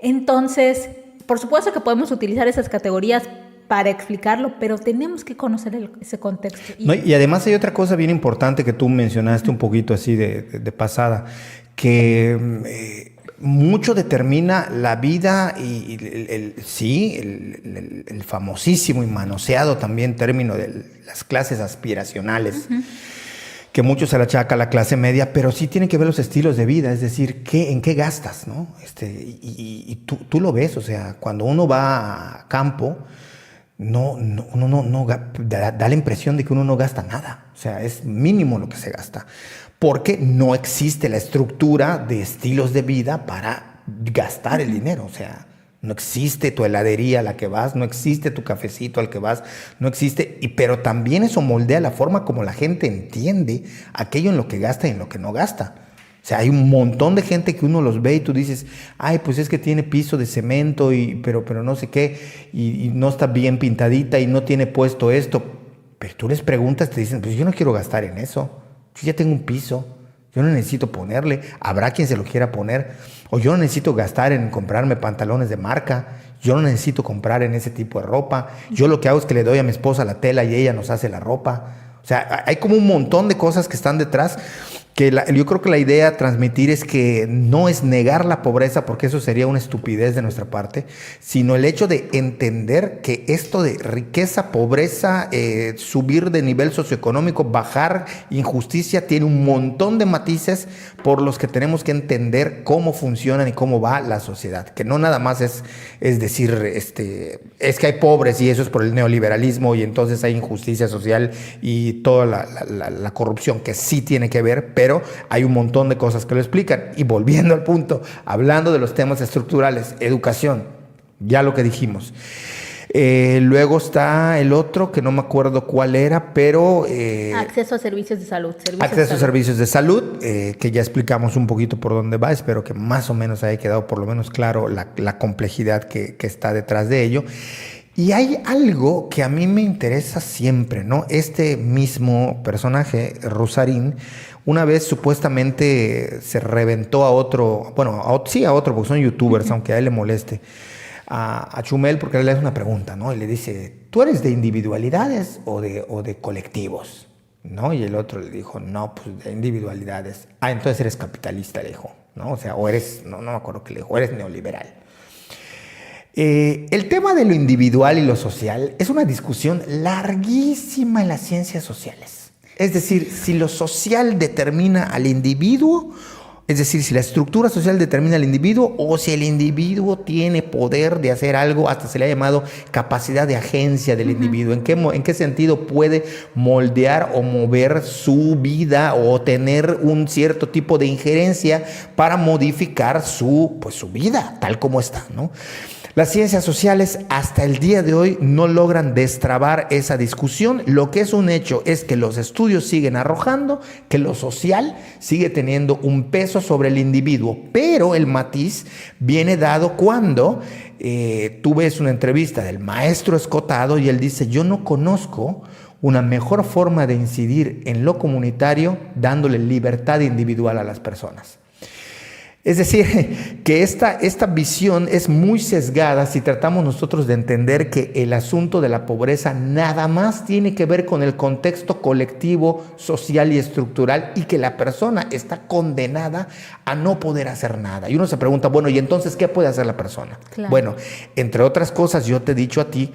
Entonces, por supuesto que podemos utilizar esas categorías para explicarlo, pero tenemos que conocer ese contexto. Y además hay otra cosa bien importante que tú mencionaste un poquito así de pasada, que mucho determina la vida y el famosísimo y manoseado también término de las clases aspiracionales. Uh-huh. Que muchos se le achaca a la clase media, pero sí tienen que ver los estilos de vida, es decir, en qué gastas, ¿no? Y tú lo ves, o sea, cuando uno va a campo, uno no da la impresión de que uno no gasta nada, o sea, es mínimo lo que se gasta, porque no existe la estructura de estilos de vida para gastar el dinero, o sea, no existe tu heladería a la que vas, no existe tu cafecito al que vas, no existe, pero también eso moldea la forma como la gente entiende aquello en lo que gasta y en lo que no gasta. O sea, hay un montón de gente que uno los ve y tú dices, ay, pues es que tiene piso de cemento, pero no sé qué, y no está bien pintadita y no tiene puesto esto. Pero tú les preguntas, te dicen, pues yo no quiero gastar en eso, yo ya tengo un piso. Yo no necesito ponerle, habrá quien se lo quiera poner, o yo no necesito gastar en comprarme pantalones de marca, yo no necesito comprar en ese tipo de ropa, yo lo que hago es que le doy a mi esposa la tela y ella nos hace la ropa. O sea, hay como un montón de cosas que están detrás, que yo creo que la idea a transmitir es que no es negar la pobreza, porque eso sería una estupidez de nuestra parte, sino el hecho de entender que esto de riqueza, pobreza, subir de nivel socioeconómico, bajar, injusticia, tiene un montón de matices por los que tenemos que entender cómo funcionan y cómo va la sociedad. Que no nada más es decir, es que hay pobres y eso es por el neoliberalismo y entonces hay injusticia social y toda la corrupción, que sí tiene que ver, pero hay un montón de cosas que lo explican. Y volviendo al punto, hablando de los temas estructurales, educación, ya lo que dijimos. Luego está el otro, que no me acuerdo cuál era, pero... acceso a servicios de salud. Acceso a servicios de salud, que ya explicamos un poquito por dónde va. Espero que más o menos haya quedado por lo menos claro la complejidad que está detrás de ello. Y hay algo que a mí me interesa siempre, ¿no? Este mismo personaje, Rusarín, Una vez supuestamente se reventó a otro, a otro, porque son youtubers, aunque a él le moleste, a Chumel, porque le hace una pregunta, ¿no? Y le dice, ¿tú eres de individualidades o de colectivos? ¿No? Y el otro le dijo, no, pues de individualidades. Ah, entonces eres capitalista, le dijo, ¿no? O sea, o eres, no me acuerdo qué le dijo, eres neoliberal. El tema de lo individual y lo social es una discusión larguísima en las ciencias sociales. Es decir, si lo social determina al individuo, es decir, si la estructura social determina al individuo o si el individuo tiene poder de hacer algo, hasta se le ha llamado capacidad de agencia del individuo. ¿En qué sentido puede moldear o mover su vida o tener un cierto tipo de injerencia para modificar su vida tal como está, ¿no? Las ciencias sociales hasta el día de hoy no logran destrabar esa discusión. Lo que es un hecho es que los estudios siguen arrojando que lo social sigue teniendo un peso sobre el individuo, pero el matiz viene dado cuando tú ves una entrevista del maestro Escotado y él dice, yo no conozco una mejor forma de incidir en lo comunitario dándole libertad individual a las personas. Es decir, que esta visión es muy sesgada si tratamos nosotros de entender que el asunto de la pobreza nada más tiene que ver con el contexto colectivo, social y estructural y que la persona está condenada a no poder hacer nada. Y uno se pregunta, bueno, ¿y entonces qué puede hacer la persona? Claro. Bueno, entre otras cosas, yo te he dicho a ti,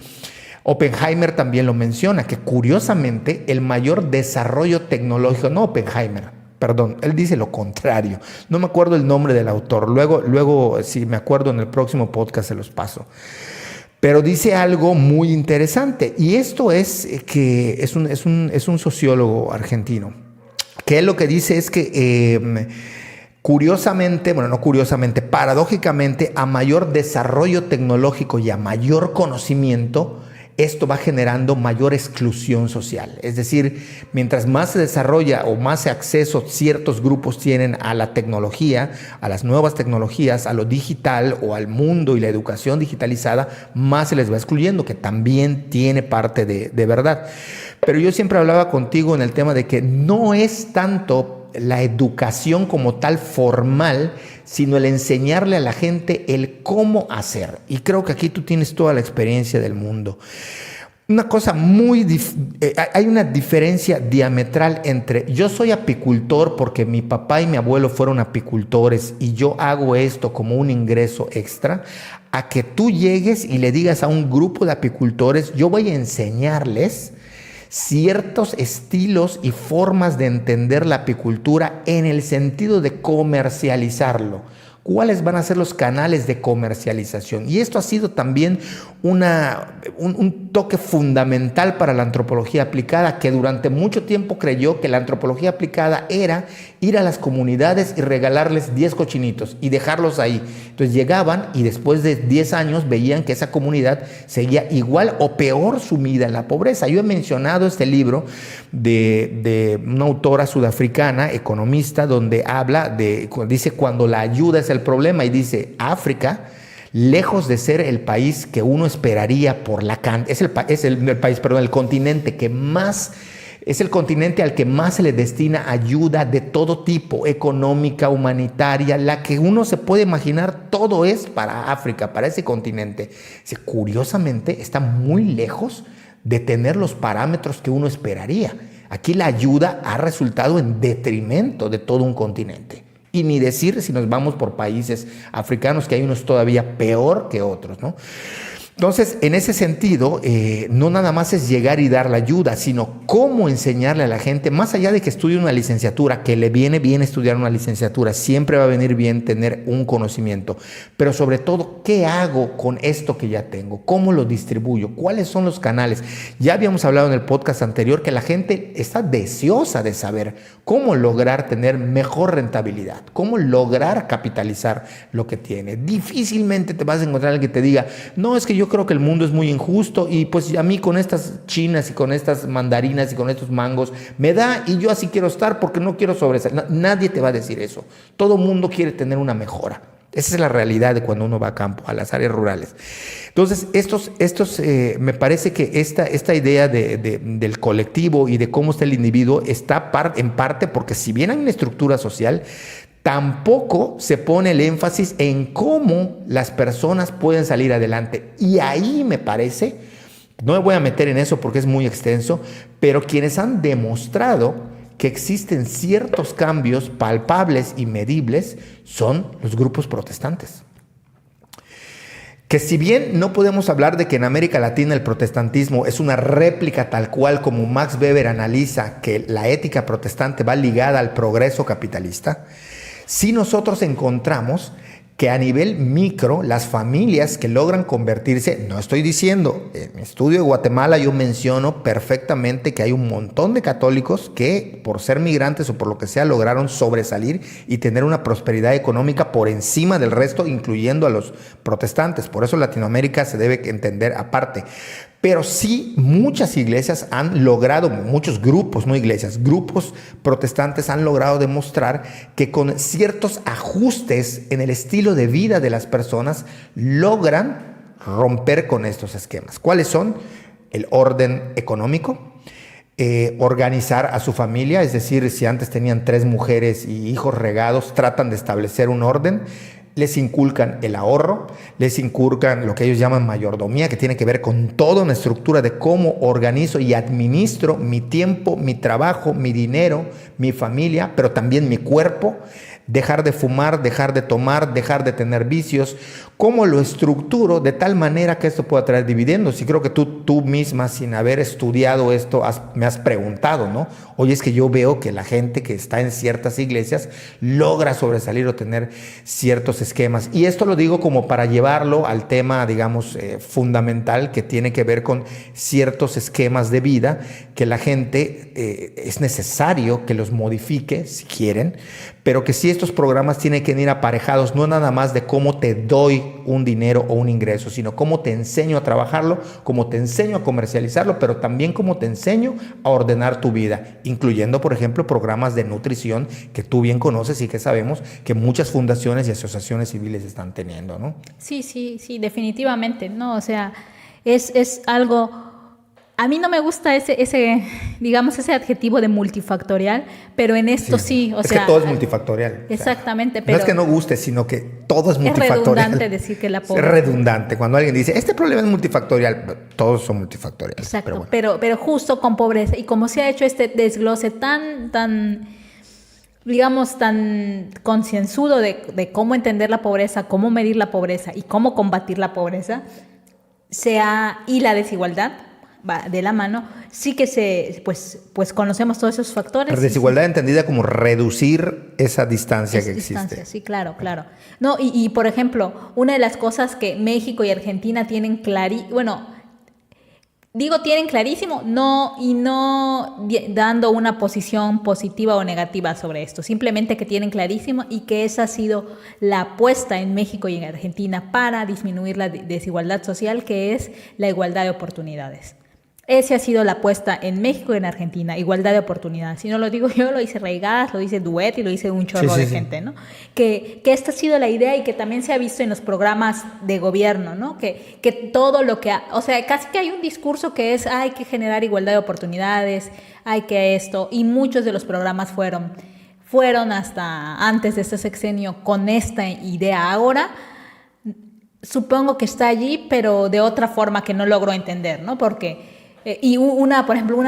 Oppenheimer también lo menciona, que curiosamente el mayor desarrollo tecnológico, no Oppenheimer, perdón, él dice lo contrario. No me acuerdo el nombre del autor. Luego, si me acuerdo en el próximo podcast se los paso. Pero dice algo muy interesante. Y esto es que es un sociólogo argentino. Que él lo que dice es que paradójicamente, a mayor desarrollo tecnológico y a mayor conocimiento, esto va generando mayor exclusión social. Es decir, mientras más se desarrolla o más acceso ciertos grupos tienen a la tecnología, a las nuevas tecnologías, a lo digital o al mundo y la educación digitalizada, más se les va excluyendo, que también tiene parte de verdad. Pero yo siempre hablaba contigo en el tema de que no es tanto la educación como tal formal, sino el enseñarle a la gente el cómo hacer. Y creo que aquí tú tienes toda la experiencia del mundo. Una cosa hay una diferencia diametral entre yo soy apicultor porque mi papá y mi abuelo fueron apicultores y yo hago esto como un ingreso extra, a que tú llegues y le digas a un grupo de apicultores, yo voy a enseñarles ciertos estilos y formas de entender la apicultura en el sentido de comercializarlo. ¿Cuáles van a ser los canales de comercialización? Y esto ha sido también un toque fundamental para la antropología aplicada, que durante mucho tiempo creyó que la antropología aplicada era ir a las comunidades y regalarles 10 cochinitos y dejarlos ahí. Entonces llegaban y después de 10 años veían que esa comunidad seguía igual o peor sumida en la pobreza. Yo he mencionado este libro de una autora sudafricana, economista, donde dice cuando la ayuda es el problema, y dice África, lejos de ser el país que uno esperaría por el continente que más, es el continente al que más se le destina ayuda de todo tipo, económica, humanitaria, la que uno se puede imaginar, todo es para África, para ese continente. Curiosamente, está muy lejos de tener los parámetros que uno esperaría. Aquí la ayuda ha resultado en detrimento de todo un continente. Y ni decir si nos vamos por países africanos, que hay unos todavía peor que otros, ¿no? Entonces, en ese sentido, no nada más es llegar y dar la ayuda, sino cómo enseñarle a la gente, más allá de que estudie una licenciatura, que le viene bien estudiar una licenciatura, siempre va a venir bien tener un conocimiento, pero sobre todo, ¿qué hago con esto que ya tengo? ¿Cómo lo distribuyo? ¿Cuáles son los canales? Ya habíamos hablado en el podcast anterior que la gente está deseosa de saber cómo lograr tener mejor rentabilidad, cómo lograr capitalizar lo que tiene. Difícilmente te vas a encontrar alguien que te diga, no, es que yo creo que el mundo es muy injusto y pues a mí con estas chinas y con estas mandarinas y con estos mangos me da y yo así quiero estar porque no quiero sobresalir. Nadie te va a decir eso. Todo mundo quiere tener una mejora. Esa es la realidad de cuando uno va a campo, a las áreas rurales. Entonces, me parece que esta idea del colectivo y de cómo está el individuo está en parte porque si bien hay una estructura social, tampoco se pone el énfasis en cómo las personas pueden salir adelante. Y ahí me parece, no me voy a meter en eso porque es muy extenso, pero quienes han demostrado que existen ciertos cambios palpables y medibles son los grupos protestantes. Que si bien no podemos hablar de que en América Latina el protestantismo es una réplica tal cual como Max Weber analiza que la ética protestante va ligada al progreso capitalista, sí nosotros encontramos que a nivel micro, las familias que logran convertirse, no estoy diciendo, en mi estudio de Guatemala yo menciono perfectamente que hay un montón de católicos que por ser migrantes o por lo que sea lograron sobresalir y tener una prosperidad económica por encima del resto, incluyendo a los protestantes. Por eso Latinoamérica se debe entender aparte. Pero sí, muchas iglesias han logrado, muchos grupos, no iglesias, grupos protestantes han logrado demostrar que con ciertos ajustes en el estilo de vida de las personas logran romper con estos esquemas. ¿Cuáles son? El orden económico, organizar a su familia, es decir, si antes tenían 3 mujeres y hijos regados, tratan de establecer un orden. Les inculcan el ahorro, les inculcan lo que ellos llaman mayordomía, que tiene que ver con toda una estructura de cómo organizo y administro mi tiempo, mi trabajo, mi dinero, mi familia, pero también mi cuerpo. Dejar de fumar, dejar de tomar, dejar de tener vicios. ¿Cómo lo estructuro de tal manera que esto pueda traer dividendos? Y creo que tú misma, sin haber estudiado esto, me has preguntado, ¿no? Oye, es que yo veo que la gente que está en ciertas iglesias logra sobresalir o tener ciertos esquemas. Y esto lo digo como para llevarlo al tema, digamos, fundamental, que tiene que ver con ciertos esquemas de vida que la gente es necesario que los modifique, si quieren, pero que sí estos programas tienen que ir aparejados, no nada más de cómo te doy un dinero o un ingreso, sino cómo te enseño a trabajarlo, cómo te enseño a comercializarlo, pero también cómo te enseño a ordenar tu vida, incluyendo, por ejemplo, programas de nutrición que tú bien conoces y que sabemos que muchas fundaciones y asociaciones civiles están teniendo, ¿no? Sí, definitivamente, ¿no? O sea, es algo... A mí no me gusta digamos, ese adjetivo de multifactorial, pero en esto sí, o sea... Es que todo es multifactorial. Exactamente, o sea, pero... No es que no guste, sino que todo es multifactorial. Es redundante decir que la pobreza... Es redundante. Cuando alguien dice, este problema es multifactorial, todos son multifactoriales. Exacto, pero justo con pobreza, y como se ha hecho este desglose tan digamos, tan concienzudo de cómo entender la pobreza, cómo medir la pobreza y cómo combatir la pobreza, y la desigualdad, va de la mano, sí que pues conocemos todos esos factores. La desigualdad entendida como reducir esa distancia que existe. Sí, claro. No, y por ejemplo, una de las cosas que México y Argentina tienen tienen clarísimo, no dando una posición positiva o negativa sobre esto, simplemente que tienen clarísimo y que esa ha sido la apuesta en México y en Argentina para disminuir la desigualdad social, que es la igualdad de oportunidades. Esa ha sido la apuesta en México y en Argentina, igualdad de oportunidades. Si no lo digo yo, lo dice Reigadas, lo dice Duet y lo dice un chorro de gente, ¿no? Que esta ha sido la idea y que también se ha visto en los programas de gobierno, ¿no? Que todo lo que... O sea, casi que hay un discurso que es hay que generar igualdad de oportunidades, hay que esto, y muchos de los programas fueron hasta antes de este sexenio con esta idea. Ahora supongo que está allí, pero de otra forma que no logro entender, ¿no? Porque... por ejemplo,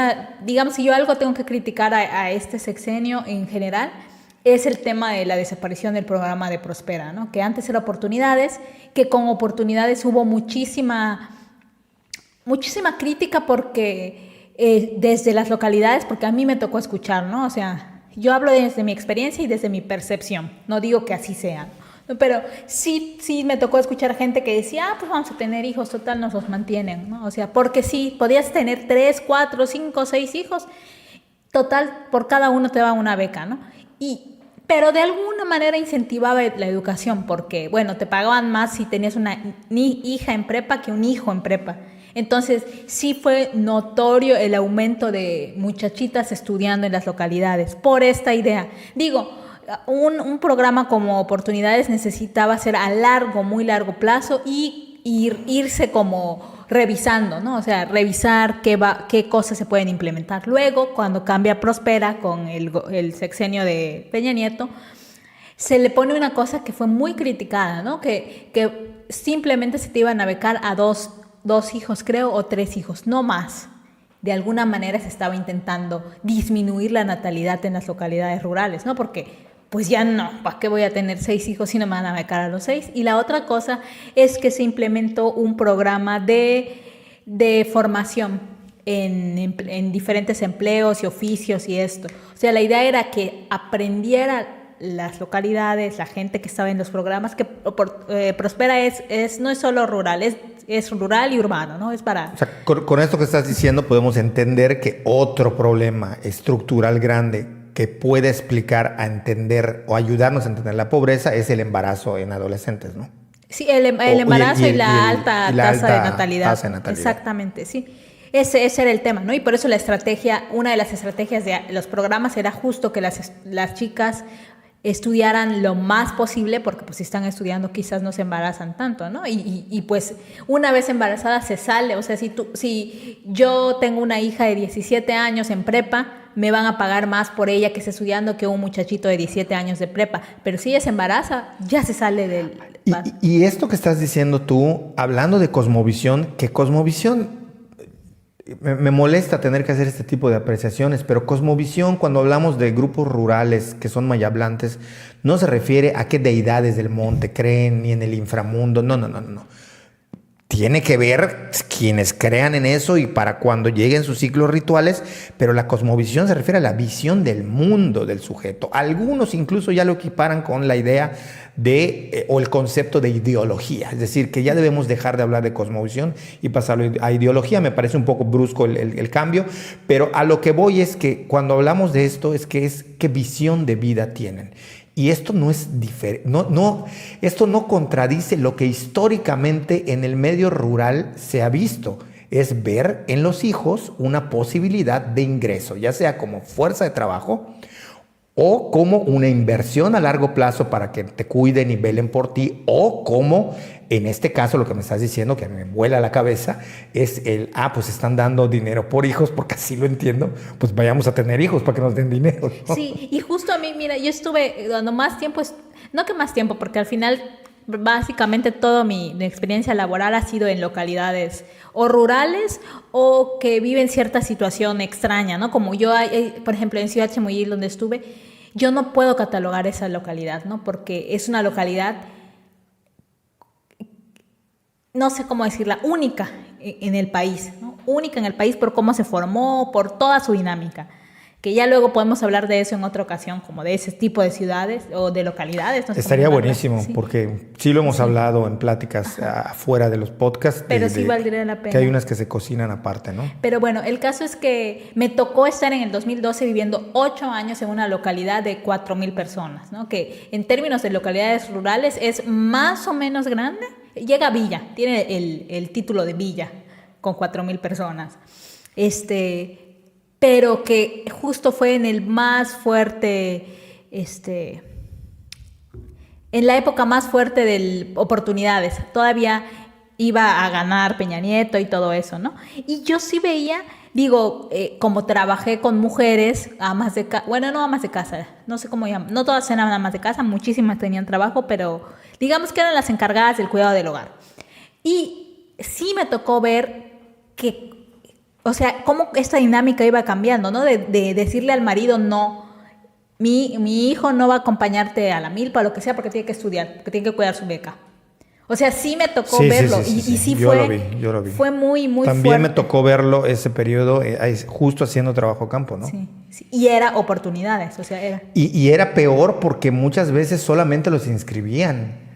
digamos, si yo algo tengo que criticar a este sexenio en general, es el tema de la desaparición del programa de Prospera, ¿no? Que antes era Oportunidades, que con Oportunidades hubo muchísima crítica porque desde las localidades, porque a mí me tocó escuchar, ¿no? O sea, yo hablo desde mi experiencia y desde mi percepción, no digo que así sea, ¿no? Pero sí me tocó escuchar gente que decía, pues vamos a tener hijos, total nos los mantienen, ¿no? O sea, porque sí, podías tener 3, 4, 5, 6 hijos, total, por cada uno te va una beca, ¿no? Pero de alguna manera incentivaba la educación, porque, bueno, te pagaban más si tenías una hija en prepa que un hijo en prepa. Entonces, sí fue notorio el aumento de muchachitas estudiando en las localidades por esta idea. Digo, un programa como Oportunidades necesitaba ser a muy largo plazo y irse como revisando, ¿no? O sea, revisar qué cosas se pueden implementar. Luego, cuando cambia Prospera con el sexenio de Peña Nieto, se le pone una cosa que fue muy criticada, ¿no? Que simplemente se te iban a becar a dos hijos, creo, o 3 hijos, no más. De alguna manera se estaba intentando disminuir la natalidad en las localidades rurales, ¿no? Porque pues ya no, ¿para qué voy a tener 6 hijos si no me van a becar a los 6? Y la otra cosa es que se implementó un programa de formación en diferentes empleos y oficios y esto. O sea, la idea era que aprendiera las localidades, la gente que estaba en los programas, que Prospera no es solo rural, es rural y urbano, ¿no? Es para... O sea, con esto que estás diciendo podemos entender que otro problema estructural grande que puede explicar a entender o ayudarnos a entender la pobreza es el embarazo en adolescentes, ¿no? Sí, el embarazo y la alta tasa de natalidad. Exactamente, sí. Ese era el tema, ¿no? Y por eso una de las estrategias de los programas era justo que las chicas estudiaran lo más posible, porque pues si están estudiando quizás no se embarazan tanto, ¿no? Y pues una vez embarazada se sale, o sea, si yo tengo una hija de 17 años en prepa, me van a pagar más por ella que esté estudiando que un muchachito de 17 años de prepa, pero si ella se embaraza, ya se sale del... Y esto que estás diciendo tú, hablando de cosmovisión, que cosmovisión... Me molesta tener que hacer este tipo de apreciaciones, pero cosmovisión, cuando hablamos de grupos rurales que son mayablantes, no se refiere a qué deidades del monte creen ni en el inframundo. No. Tiene que ver quienes crean en eso y para cuando lleguen sus ciclos rituales, pero la cosmovisión se refiere a la visión del mundo del sujeto. Algunos incluso ya lo equiparan con la idea o el concepto de ideología, es decir, que ya debemos dejar de hablar de cosmovisión y pasarlo a ideología. Me parece un poco brusco el cambio, pero a lo que voy es que cuando hablamos de esto es qué visión de vida tienen. Y esto no es diferente, esto no contradice lo que históricamente en el medio rural se ha visto, es ver en los hijos una posibilidad de ingreso, ya sea como fuerza de trabajo o como una inversión a largo plazo para que te cuiden y velen por ti, o como, en este caso, lo que me estás diciendo, que me vuela la cabeza, es pues están dando dinero por hijos, porque así lo entiendo, pues vayamos a tener hijos para que nos den dinero, ¿no? Sí, y justo a mí, mira, yo estuve dando más tiempo, no que más tiempo, porque al final, básicamente toda mi experiencia laboral ha sido en localidades o rurales o que viven cierta situación extraña, ¿no? Como yo, por ejemplo, en Ciudad Chimuyil, donde estuve, yo no puedo catalogar esa localidad, ¿no? Porque es una localidad, no sé cómo decirla, única en el país, ¿no? Única en el país por cómo se formó, por toda su dinámica. Que ya luego podemos hablar de eso en otra ocasión, como de ese tipo de ciudades o de localidades. No sé. Estaría buenísimo, sí. Porque sí lo hemos hablado en pláticas afuera de los podcasts. Pero sí valdría la pena. Que hay unas que se cocinan aparte, ¿no? Pero bueno, el caso es que me tocó estar en el 2012 viviendo 8 años en una localidad de 4,000 personas, ¿no? Que en términos de localidades rurales es más o menos grande. Llega a Villa, tiene el título de Villa, con 4,000 personas. Pero que justo fue en el más fuerte, en la época más fuerte de oportunidades. Todavía iba a ganar Peña Nieto y todo eso, ¿no? Y yo sí veía, como trabajé con mujeres, amas de casa, bueno, no amas de casa, no sé cómo llaman, no todas eran amas de casa, muchísimas tenían trabajo, pero digamos que eran las encargadas del cuidado del hogar. Y sí me tocó ver o sea, cómo esta dinámica iba cambiando, ¿no? De decirle al marido, no, mi hijo no va a acompañarte a la milpa o lo que sea porque tiene que estudiar, porque tiene que cuidar su beca. O sea, sí me tocó verlo. Sí. Y sí yo lo vi. Fue muy, muy También fuerte. Me tocó verlo ese periodo justo haciendo trabajo a campo, ¿no? Sí. Y era oportunidades, o sea, era. Y era peor porque muchas veces solamente los inscribían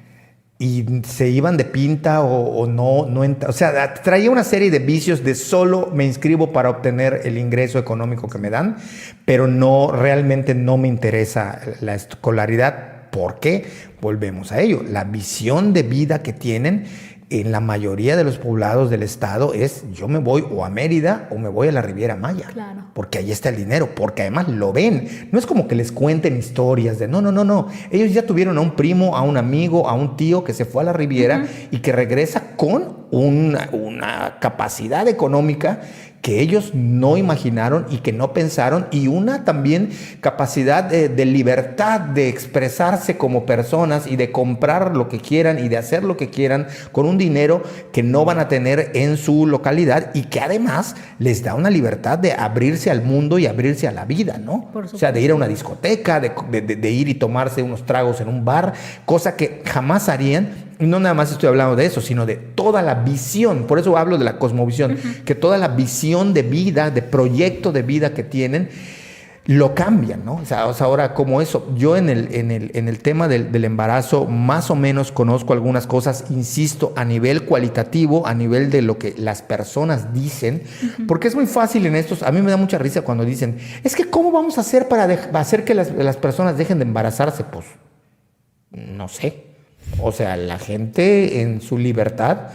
y se iban de pinta o no, o sea, traía una serie de vicios de solo me inscribo para obtener el ingreso económico que me dan, pero realmente no me interesa la escolaridad. ¿Por qué? Volvemos a ello. La visión de vida que tienen en la mayoría de los poblados del estado es: yo me voy o a Mérida o me voy a la Riviera Maya. Claro. Porque ahí está el dinero, porque además lo ven. No es como que les cuenten historias de no. Ellos ya tuvieron a un primo, a un amigo, a un tío que se fue a la Riviera y que regresa con una capacidad económica que ellos no imaginaron y que no pensaron, y una también capacidad de libertad de expresarse como personas y de comprar lo que quieran y de hacer lo que quieran con un dinero que no van a tener en su localidad, y que además les da una libertad de abrirse al mundo y abrirse a la vida, ¿no? O sea, de ir a una discoteca, de ir y tomarse unos tragos en un bar, cosa que jamás harían. Y no nada más estoy hablando de eso, sino de toda la visión. Por eso hablo de la cosmovisión, que toda la visión de vida, de proyecto de vida que tienen, lo cambian, ¿no? O sea, ahora como eso, yo en el tema del embarazo más o menos conozco algunas cosas, insisto, a nivel cualitativo, a nivel de lo que las personas dicen, porque es muy fácil en estos. A mí me da mucha risa cuando dicen: es que ¿cómo vamos a hacer para hacer que las personas dejen de embarazarse? Pues no sé. O sea, la gente en su libertad,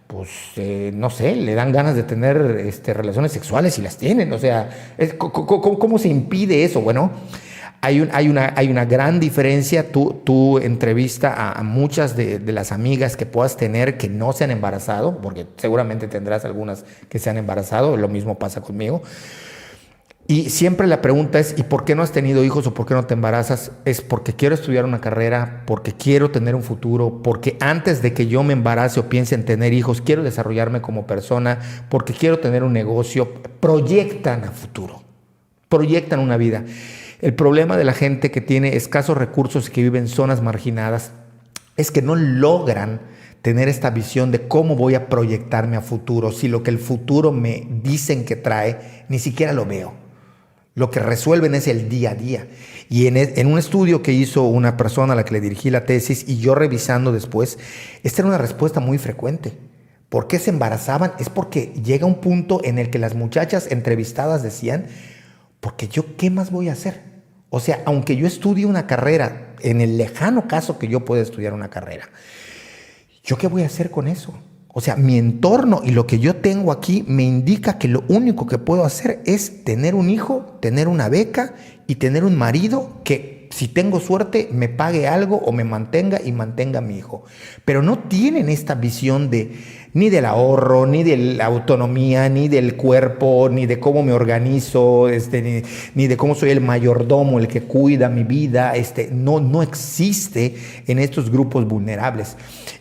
pues no sé, le dan ganas de tener relaciones sexuales y las tienen. O sea, ¿cómo se impide eso? Bueno, hay una gran diferencia. Tú entrevista a muchas de las amigas que puedas tener que no se han embarazado, porque seguramente tendrás algunas que se han embarazado, lo mismo pasa conmigo. Y siempre la pregunta es: ¿y por qué no has tenido hijos o por qué no te embarazas? Es porque quiero estudiar una carrera, porque quiero tener un futuro, porque antes de que yo me embarace o piense en tener hijos, quiero desarrollarme como persona, porque quiero tener un negocio. Proyectan a futuro, proyectan una vida. El problema de la gente que tiene escasos recursos y que vive en zonas marginadas es que no logran tener esta visión de cómo voy a proyectarme a futuro, si lo que el futuro me dicen que trae, ni siquiera lo veo. Lo que resuelven es el día a día. Y en un estudio que hizo una persona a la que le dirigí la tesis, y yo revisando después, esta era una respuesta muy frecuente. ¿Por qué se embarazaban? Es porque llega un punto en el que las muchachas entrevistadas decían: porque yo, ¿qué más voy a hacer? O sea, aunque yo estudie una carrera, en el lejano caso que yo pueda estudiar una carrera, ¿yo qué voy a hacer con eso? O sea, mi entorno y lo que yo tengo aquí me indica que lo único que puedo hacer es tener un hijo, tener una beca y tener un marido que, si tengo suerte, me pague algo o me mantenga y mantenga a mi hijo. Pero no tienen esta visión ni del ahorro, ni de la autonomía, ni del cuerpo, ni de cómo me organizo, ni de cómo soy el mayordomo, el que cuida mi vida. No existe en estos grupos vulnerables.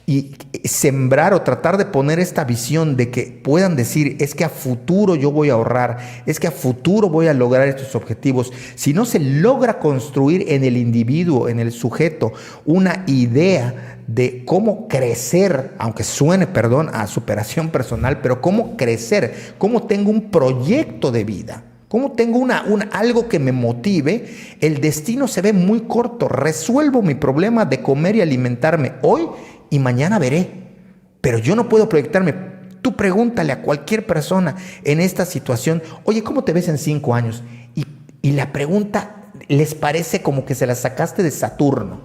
Y sembrar o tratar de poner esta visión de que puedan decir: es que a futuro yo voy a ahorrar, es que a futuro voy a lograr estos objetivos. Si no se logra construir en el individuo, en el sujeto, una idea de cómo crecer, aunque suene, a superación personal, pero cómo crecer, cómo tengo un proyecto de vida, cómo tengo algo que me motive, el destino se ve muy corto. Resuelvo mi problema de comer y alimentarme hoy y mañana veré. Pero yo no puedo proyectarme. Tú pregúntale a cualquier persona en esta situación: oye, ¿cómo te ves en 5 años? Y la pregunta les parece como que se la sacaste de Saturno.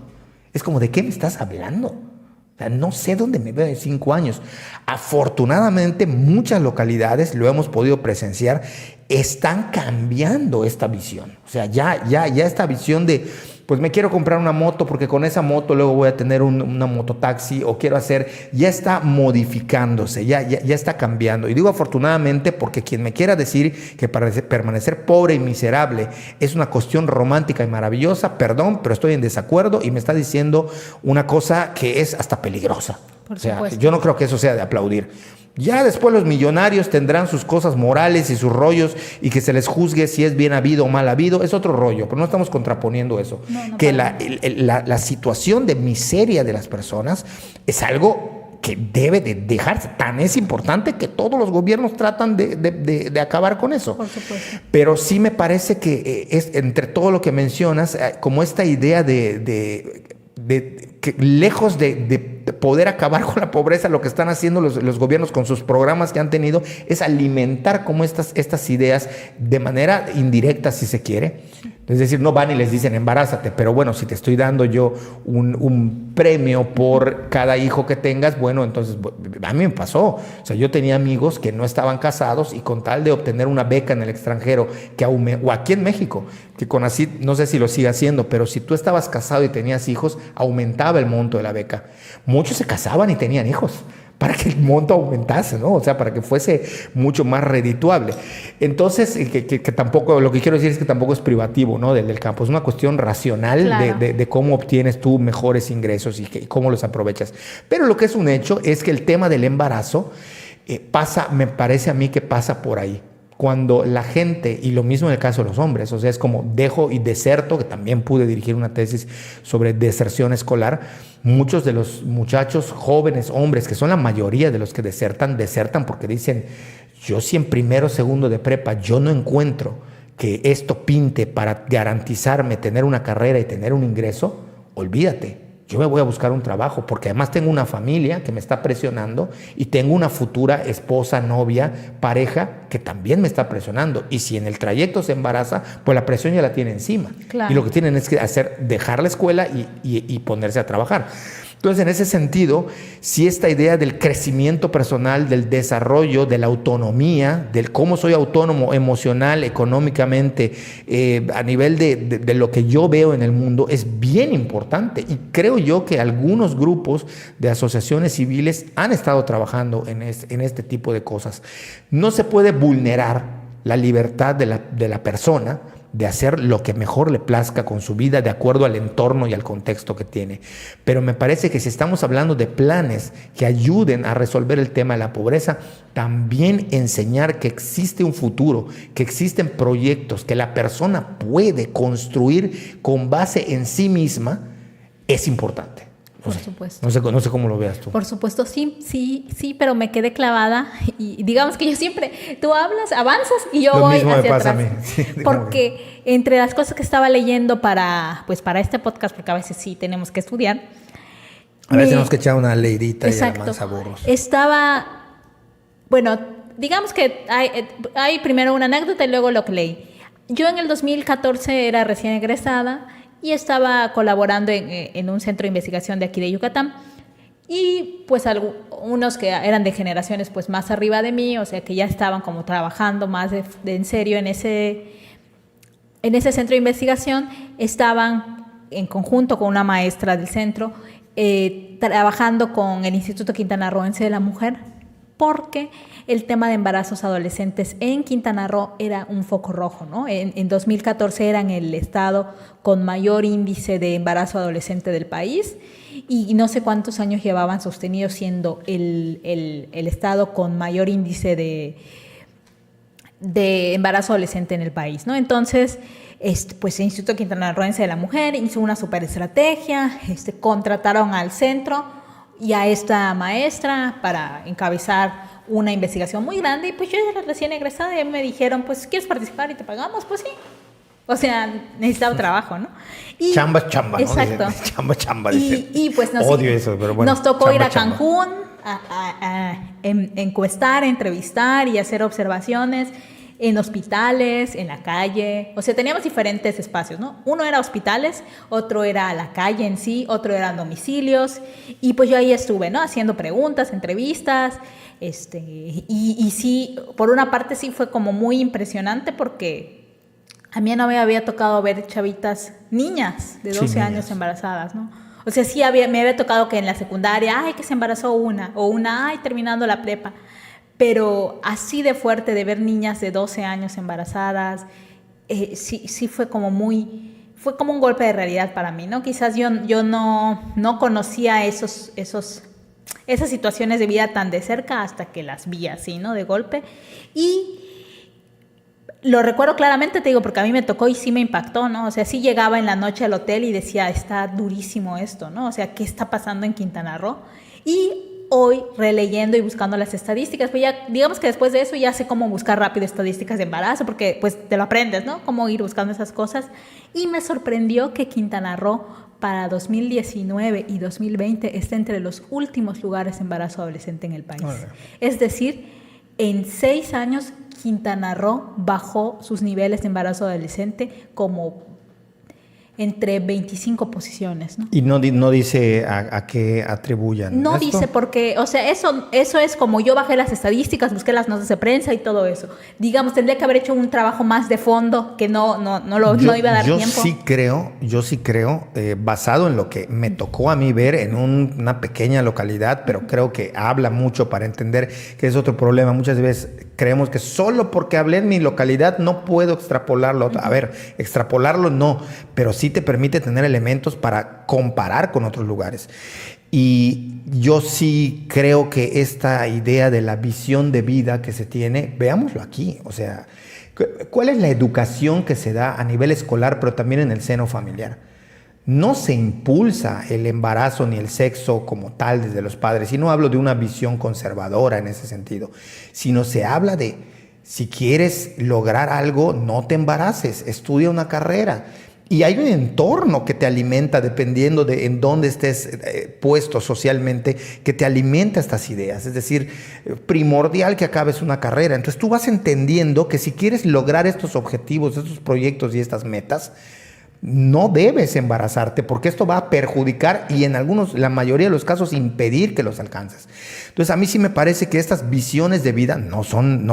Es como: ¿de qué me estás hablando? O sea, no sé dónde me veo en 5 años. Afortunadamente, muchas localidades, lo hemos podido presenciar, están cambiando esta visión. O sea, ya esta visión de: pues me quiero comprar una moto porque con esa moto luego voy a tener una mototaxi, o quiero hacer, ya está modificándose, ya está cambiando. Y digo afortunadamente porque quien me quiera decir que para permanecer pobre y miserable es una cuestión romántica y maravillosa, perdón, pero estoy en desacuerdo y me está diciendo una cosa que es hasta peligrosa. Por supuesto. Yo no creo que eso sea de aplaudir. Ya después los millonarios tendrán sus cosas morales y sus rollos, y que se les juzgue si es bien habido o mal habido, es otro rollo, pero no estamos contraponiendo eso. No, que la situación de miseria de las personas es algo que debe de dejarse. Tan es importante que todos los gobiernos tratan de acabar con eso. Por supuesto. Pero sí me parece que es, entre todo lo que mencionas, como esta idea de que lejos de poder acabar con la pobreza, lo que están haciendo los gobiernos con sus programas que han tenido es alimentar como estas ideas de manera indirecta, si se quiere. Es decir, no van y les dicen embarázate, pero bueno, si te estoy dando yo un premio por cada hijo que tengas, bueno, entonces a mí me pasó. O sea, yo tenía amigos que no estaban casados y con tal de obtener una beca en el extranjero, o aquí en México, que CONACYT, no sé si lo sigue haciendo, pero si tú estabas casado y tenías hijos, aumentaba el monto de la beca. Muchos se casaban y tenían hijos para que el monto aumentase, ¿no? O sea, para que fuese mucho más redituable. Entonces, que tampoco, lo que quiero decir es que tampoco es privativo, ¿no? Del campo, es una cuestión racional, claro, de cómo obtienes tú mejores ingresos y cómo los aprovechas. Pero lo que es un hecho es que el tema del embarazo me parece a mí que pasa por ahí. Cuando la gente, y lo mismo en el caso de los hombres, o sea, es como dejo y deserto, que también pude dirigir una tesis sobre deserción escolar. Muchos de los muchachos jóvenes, hombres, que son la mayoría de los que desertan porque dicen, yo si en primero o segundo de prepa yo no encuentro que esto pinte para garantizarme tener una carrera y tener un ingreso, olvídate. Yo me voy a buscar un trabajo porque además tengo una familia que me está presionando y tengo una futura esposa, novia, pareja que también me está presionando. Y si en el trayecto se embaraza, pues la presión ya la tiene encima. Claro. Y lo que tienen es que dejar la escuela y ponerse a trabajar. Entonces, en ese sentido, si esta idea del crecimiento personal, del desarrollo, de la autonomía, del cómo soy autónomo emocional, económicamente, a nivel de lo que yo veo en el mundo, es bien importante. Y creo yo que algunos grupos de asociaciones civiles han estado trabajando en este tipo de cosas. No se puede vulnerar la libertad de la persona de hacer lo que mejor le plazca con su vida de acuerdo al entorno y al contexto que tiene. Pero me parece que si estamos hablando de planes que ayuden a resolver el tema de la pobreza, también enseñar que existe un futuro, que existen proyectos que la persona puede construir con base en sí misma, es importante. Por supuesto. No sé cómo lo veas tú. Por supuesto, sí, pero me quedé clavada y digamos que yo siempre, tú hablas, avanzas y yo voy hacia atrás. Lo mismo me pasa a mí. Sí, porque entre las cosas que estaba leyendo para este podcast, porque a veces sí tenemos que estudiar. A veces tenemos que echar una leidita y además aburros. Digamos que hay primero una anécdota y luego lo que leí. Yo en el 2014 era recién egresada y estaba colaborando en un centro de investigación de aquí de Yucatán. Y pues unos que eran de generaciones pues más arriba de mí, o sea que ya estaban como trabajando más de en serio en ese centro de investigación, estaban en conjunto con una maestra del centro trabajando con el Instituto Quintanarroense de la Mujer, porque el tema de embarazos adolescentes en Quintana Roo era un foco rojo, ¿no? En 2014 eran el estado con mayor índice de embarazo adolescente del país y no sé cuántos años llevaban sostenidos siendo el estado con mayor índice de embarazo adolescente en el país, ¿no? Entonces, pues el Instituto Quintanarroense de la Mujer hizo una super estrategia, contrataron al centro y a esta maestra para encabezar una investigación muy grande y pues yo era recién egresada y me dijeron, pues ¿quieres participar y te pagamos? Pues sí. O sea, necesitaba trabajo, ¿no? Y, chamba, exacto. ¿no? Chamba. Y pues odio eso, pero bueno. Nos tocó ir a Cancún a encuestar, entrevistar y hacer observaciones en hospitales, en la calle. O sea, teníamos diferentes espacios, ¿no? Uno era hospitales, otro era la calle en sí, otro eran domicilios. Y pues yo ahí estuve, ¿no? Haciendo preguntas, entrevistas. Y sí, por una parte sí fue como muy impresionante porque a mí no me había tocado ver chavitas, niñas de 12 años embarazadas, ¿no? O sea, sí me había tocado que en la secundaria, que se embarazó una, o terminando la prepa. Pero así de fuerte de ver niñas de 12 años embarazadas, sí fue como un golpe de realidad para mí, ¿no? Quizás yo no conocía esas situaciones de vida tan de cerca hasta que las vi así, ¿no? De golpe. Y lo recuerdo claramente, te digo, porque a mí me tocó y sí me impactó, ¿no? O sea, sí llegaba en la noche al hotel y decía, está durísimo esto, ¿no? O sea, ¿qué está pasando en Quintana Roo? Y hoy, releyendo y buscando las estadísticas, pues ya, digamos que después de eso ya sé cómo buscar rápido estadísticas de embarazo, porque pues te lo aprendes, ¿no? Cómo ir buscando esas cosas. Y me sorprendió que Quintana Roo para 2019 y 2020 está entre los últimos lugares de embarazo adolescente en el país. Es decir, en 6 años Quintana Roo bajó sus niveles de embarazo adolescente como entre 25 posiciones, ¿no? Y no dice a qué atribuyan. No esto. dice porque, o sea, eso es como yo bajé las estadísticas, busqué las notas de prensa y todo eso. Digamos, tendría que haber hecho un trabajo más de fondo que no iba a dar tiempo. Yo sí creo, basado en lo que me tocó a mí ver en una pequeña localidad, pero creo que habla mucho para entender que es otro problema. Muchas veces creemos que solo porque hablé en mi localidad no puedo extrapolarlo. A ver, extrapolarlo no, pero sí te permite tener elementos para comparar con otros lugares. Y yo sí creo que esta idea de la visión de vida que se tiene, veámoslo aquí, o sea, ¿cuál es la educación que se da a nivel escolar, pero también en el seno familiar? No se impulsa el embarazo ni el sexo como tal desde los padres, y no hablo de una visión conservadora en ese sentido, sino se habla de, si quieres lograr algo, no te embaraces, estudia una carrera. Y hay un entorno que te alimenta, dependiendo de en dónde estés puesto socialmente, que te alimenta estas ideas. Es decir, primordial que acabes una carrera. Entonces tú vas entendiendo que si quieres lograr estos objetivos, estos proyectos y estas metas, no debes embarazarte, porque esto va a perjudicar y en la mayoría de los casos impedir que los alcances. Entonces a mí sí me parece que estas visiones de vida no son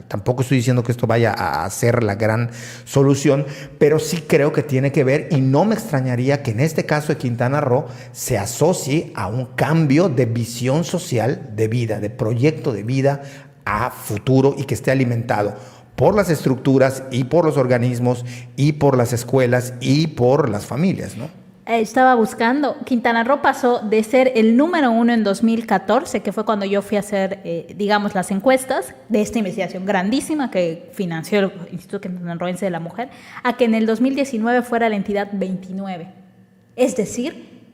tampoco estoy diciendo que esto vaya a ser la gran solución, pero sí creo que tiene que ver, y no me extrañaría que en este caso de Quintana Roo se asocie a un cambio de visión social de vida, de proyecto de vida a futuro, y que esté alimentado por las estructuras y por los organismos y por las escuelas y por las familias, ¿no? Estaba buscando, Quintana Roo pasó de ser el número 1 en 2014, que fue cuando yo fui a hacer, digamos, las encuestas de esta investigación grandísima que financió el Instituto Quintanarroense de la Mujer, a que en el 2019 fuera la entidad 29. Es decir,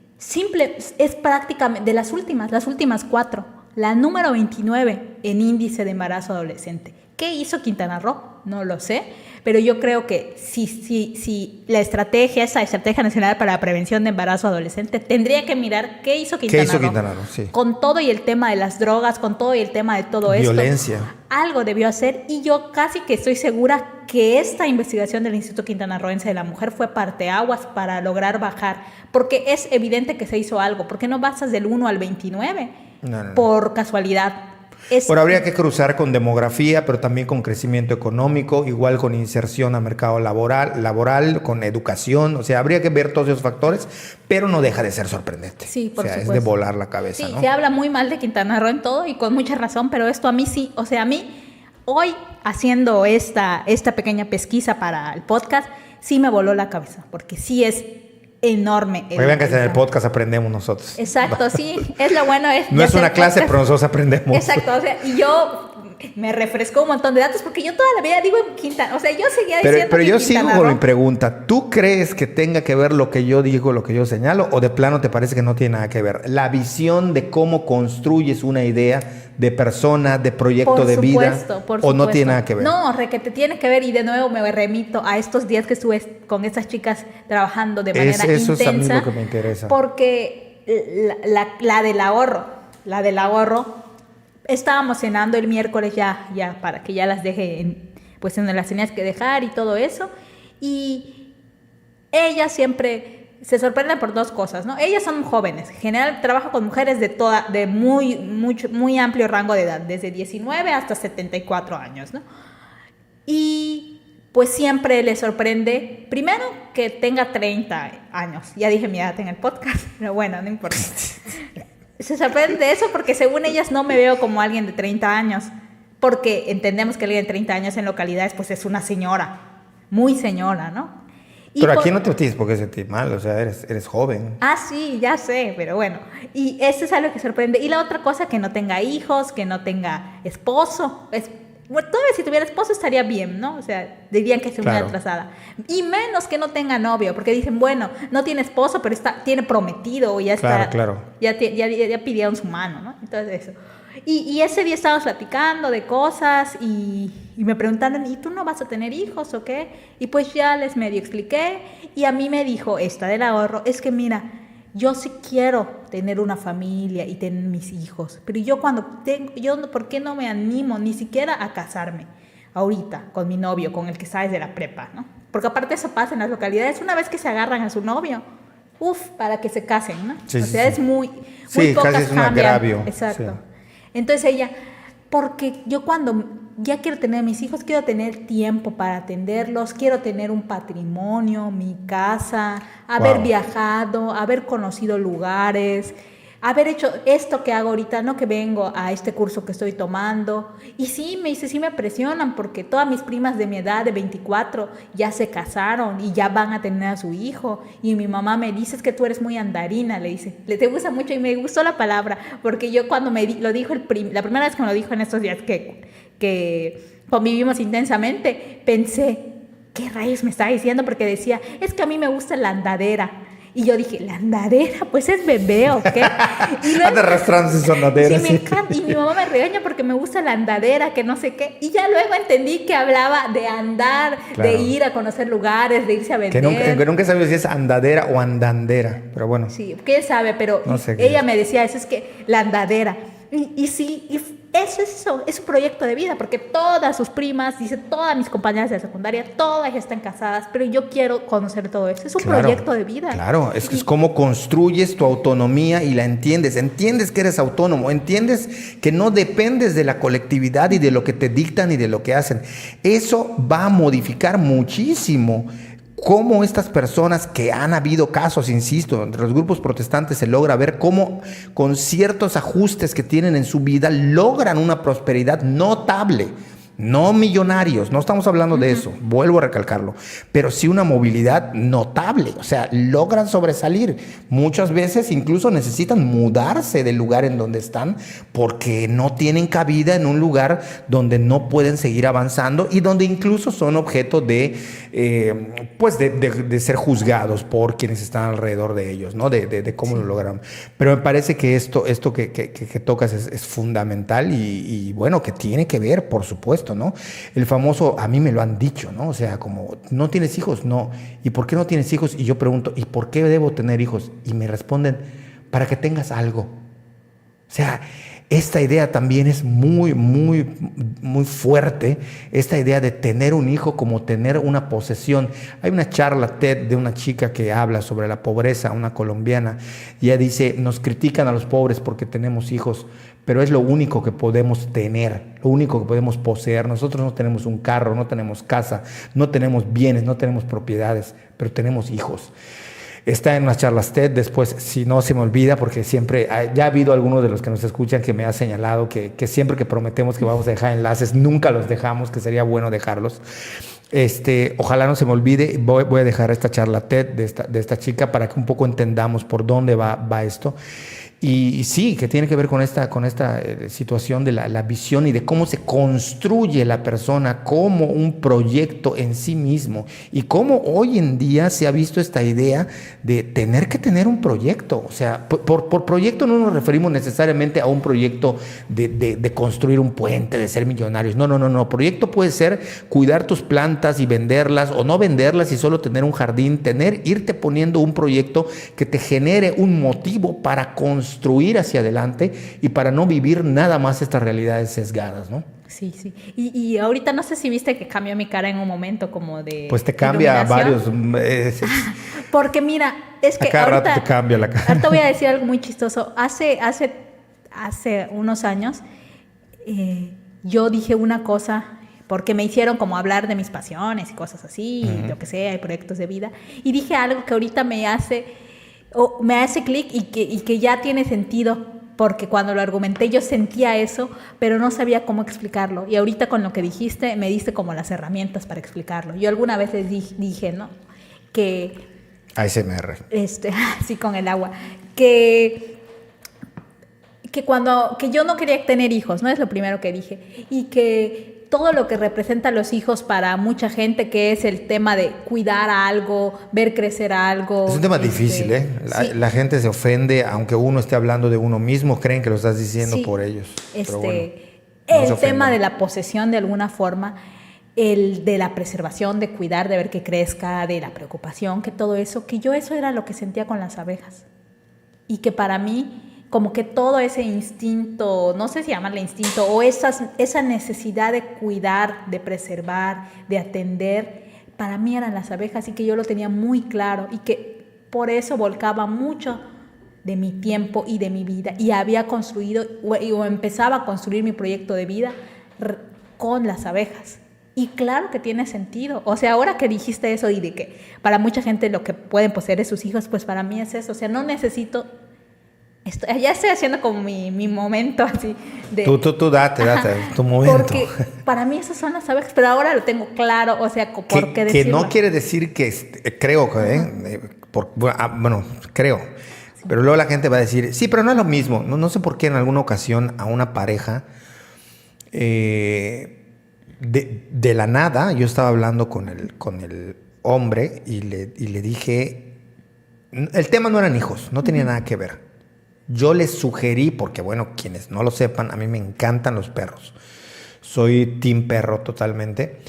es prácticamente de las últimas 4, la número 29 en índice de embarazo adolescente. ¿Qué hizo Quintana Roo? No lo sé, pero yo creo que si esa estrategia nacional para la prevención de embarazo adolescente, tendría que mirar qué hizo Quintana Roo, sí. Con todo y el tema de las drogas, con todo y el tema de todo esto. Violencia. Algo debió hacer, y yo casi que estoy segura que esta investigación del Instituto Quintanarroense de la Mujer fue parteaguas para lograr bajar, porque es evidente que se hizo algo. ¿Por qué no pasas del 1 al 29? No. Por casualidad. Pero habría que cruzar con demografía, pero también con crecimiento económico, igual con inserción al mercado laboral, con educación. O sea, habría que ver todos esos factores, pero no deja de ser sorprendente. Sí, por supuesto. Es de volar la cabeza, sí, ¿no? Se habla muy mal de Quintana Roo en todo y con mucha razón, pero esto a mí sí. O sea, a mí, hoy, haciendo esta pequeña pesquisa para el podcast, sí me voló la cabeza, porque sí es enorme. Vean que en el podcast aprendemos nosotros. Exacto, sí, es lo bueno. No es una clase, pero nosotros aprendemos. Exacto, o sea, y yo me refrescó un montón de datos, porque yo toda la vida digo en Quintana, o sea, yo seguía diciendo pero yo sigo Quintana con Roo. mi pregunta. ¿Tú crees que tenga que ver lo que yo digo, lo que yo señalo, o de plano te parece que no tiene nada que ver? La visión de cómo construyes una idea de persona, de proyecto de vida, o no tiene nada que ver. No, que te tiene que ver, y de nuevo me remito a estos días que estuve con estas chicas trabajando de manera intensa. Eso es a mí lo que me interesa. Porque la del ahorro, estábamos cenando el miércoles ya para que ya las deje pues en las tenías que dejar y todo eso, y ella siempre se sorprende por dos cosas, ¿no? Ellas son jóvenes, en general trabaja con mujeres de muy amplio rango de edad, desde 19 hasta 74 años, ¿no? Y pues siempre les sorprende, primero, que tenga 30 años. Ya dije mi edad en el podcast, pero bueno, no importa. Se sorprende de eso porque según ellas no me veo como alguien de 30 años, porque entendemos que alguien de 30 años en localidades pues es una señora, muy señora, ¿no? Pero aquí no te tienes por qué sentir mal, o sea, eres joven. Ah, sí, ya sé, pero bueno. Y eso es algo que sorprende. Y la otra cosa, que no tenga hijos, que no tenga esposo. Bueno, todavía si tuviera esposo estaría bien, ¿no? O sea, dirían que es muy atrasada. Y menos que no tenga novio, porque dicen, bueno, no tiene esposo, pero tiene prometido, o ya está. Claro. Ya pidieron su mano, ¿no? Entonces eso. Y ese día estábamos platicando de cosas y me preguntaron, ¿y tú no vas a tener hijos o qué? Y pues ya les medio expliqué y a mí me dijo, esta del ahorro, es que mira, yo sí quiero tener una familia y tener mis hijos, pero yo ¿por qué no me animo ni siquiera a casarme ahorita con mi novio, con el que está desde la prepa, ¿no? Porque aparte eso pasa en las localidades, una vez que se agarran a su novio, para que se casen, ¿no? Sí, o sea, es muy sí, pocas casi es un cambian. agravio. Exacto. Sí. Entonces ella, porque yo cuando ya quiero tener mis hijos, quiero tener tiempo para atenderlos, quiero tener un patrimonio, mi casa, haber viajado, haber conocido lugares, haber hecho esto que hago ahorita, no que vengo a este curso que estoy tomando. Y sí, me dice, sí me presionan porque todas mis primas de mi edad, de 24, ya se casaron y ya van a tener a su hijo. Y mi mamá me dice, es que tú eres muy andarina, le dice. Te gusta mucho y me gustó la palabra, porque yo cuando lo dijo la primera vez que me lo dijo en estos días que convivimos intensamente, pensé, ¿qué rayos me estaba diciendo? Porque decía, es que a mí me gusta la andadera. Y yo dije, ¿la andadera? Pues es bebé, ¿o qué? Y luego, anda arrastrándose su andadera. Sí, me encanta. Y mi mamá me regaña porque me gusta la andadera, que no sé qué. Y ya luego entendí que hablaba de andar, de ir a conocer lugares, de irse a vender. Que nunca sabía si es andadera o andandera, pero bueno. Sí, quién sabe, pero no sé ella me decía, eso es que la andadera. Y sí, eso, es un proyecto de vida, porque todas sus primas, dice, todas mis compañeras de la secundaria, todas están casadas, pero yo quiero conocer todo eso. Es un proyecto de vida. Claro, es como construyes tu autonomía y la entiendes. Entiendes que eres autónomo, entiendes que no dependes de la colectividad y de lo que te dictan y de lo que hacen. Eso va a modificar muchísimo cómo estas personas, que han habido casos, insisto, entre los grupos protestantes se logra ver cómo con ciertos ajustes que tienen en su vida logran una prosperidad notable. No millonarios, no estamos hablando de eso, vuelvo a recalcarlo, pero sí una movilidad notable, o sea, logran sobresalir. Muchas veces incluso necesitan mudarse del lugar en donde están porque no tienen cabida en un lugar donde no pueden seguir avanzando y donde incluso son objeto de ser juzgados por quienes están alrededor de ellos, ¿no? De cómo lo lograron. Pero me parece que esto que tocas es fundamental y bueno, que tiene que ver, por supuesto, ¿no? El famoso, a mí me lo han dicho, ¿no? O sea, como, ¿no tienes hijos? No. ¿Y por qué no tienes hijos? Y yo pregunto, ¿y por qué debo tener hijos? Y me responden, para que tengas algo. O sea, esta idea también es muy, muy, muy fuerte, esta idea de tener un hijo como tener una posesión. Hay una charla TED de una chica que habla sobre la pobreza, una colombiana, y ella dice, nos critican a los pobres porque tenemos hijos, pero es lo único que podemos tener, lo único que podemos poseer. Nosotros no tenemos un carro, no tenemos casa, no tenemos bienes, no tenemos propiedades, pero tenemos hijos. Está en unas charlas TED, después, si no se me olvida, porque siempre, ya ha habido algunos de los que nos escuchan que me ha señalado que siempre que prometemos que vamos a dejar enlaces, nunca los dejamos, que sería bueno dejarlos. Ojalá no se me olvide, voy a dejar esta charla TED de esta chica para que un poco entendamos por dónde va esto. Y sí, que tiene que ver con esta situación de la visión y de cómo se construye la persona como un proyecto en sí mismo y cómo hoy en día se ha visto esta idea de tener que tener un proyecto. O sea, por proyecto no nos referimos necesariamente a un proyecto de construir un puente, de ser millonarios. No. Proyecto puede ser cuidar tus plantas y venderlas o no venderlas y solo tener un jardín, irte poniendo un proyecto que te genere un motivo para construir hacia adelante y para no vivir nada más estas realidades sesgadas, ¿no? Sí. Y ahorita no sé si viste que cambió mi cara en un momento como de pues te cambia varios... Porque mira, es que cada ahorita, rato te cambia la cara. Ahorita voy a decir algo muy chistoso. Hace unos años yo dije una cosa porque me hicieron como hablar de mis pasiones y cosas así, y lo que sea, y proyectos de vida. Y dije algo que ahorita me hace clic y que ya tiene sentido, porque cuando lo argumenté yo sentía eso, pero no sabía cómo explicarlo. Y ahorita con lo que dijiste, me diste como las herramientas para explicarlo. Yo alguna vez les dije, ¿no? Que... ASMR. Sí, con el agua. Que yo no quería tener hijos, ¿no? Es lo primero que dije. Y que todo lo que representan los hijos para mucha gente, que es el tema de cuidar a algo, ver crecer a algo. Es un tema difícil, ¿eh? La gente se ofende, aunque uno esté hablando de uno mismo, creen que lo estás diciendo por ellos. Pero bueno, el tema de la posesión de alguna forma, el de la preservación, de cuidar, de ver que crezca, de la preocupación, que todo eso, que yo eso era lo que sentía con las abejas. Y que para mí, como que todo ese instinto, no sé si llamarle instinto, o esa necesidad de cuidar, de preservar, de atender, para mí eran las abejas, y que yo lo tenía muy claro y que por eso volcaba mucho de mi tiempo y de mi vida, y había construido o empezaba a construir mi proyecto de vida con las abejas. Y claro que tiene sentido. O sea, ahora que dijiste eso y de que para mucha gente lo que pueden poseer es sus hijos, pues para mí es eso. O sea, no necesito... ya estoy haciendo como mi momento así de... Tú date, tu momento. Porque para mí esas son las abejas, pero ahora lo tengo claro, o sea, ¿por qué decirlo? Que no quiere decir que... creo, bueno, creo. Sí. Pero luego la gente va a decir, sí, pero no es lo mismo. No sé por qué en alguna ocasión a una pareja... De la nada, yo estaba hablando con el hombre y le dije... El tema no eran hijos, no tenía nada que ver. Yo les sugerí, porque bueno, quienes no lo sepan, a mí me encantan los perros. Soy team perro totalmente.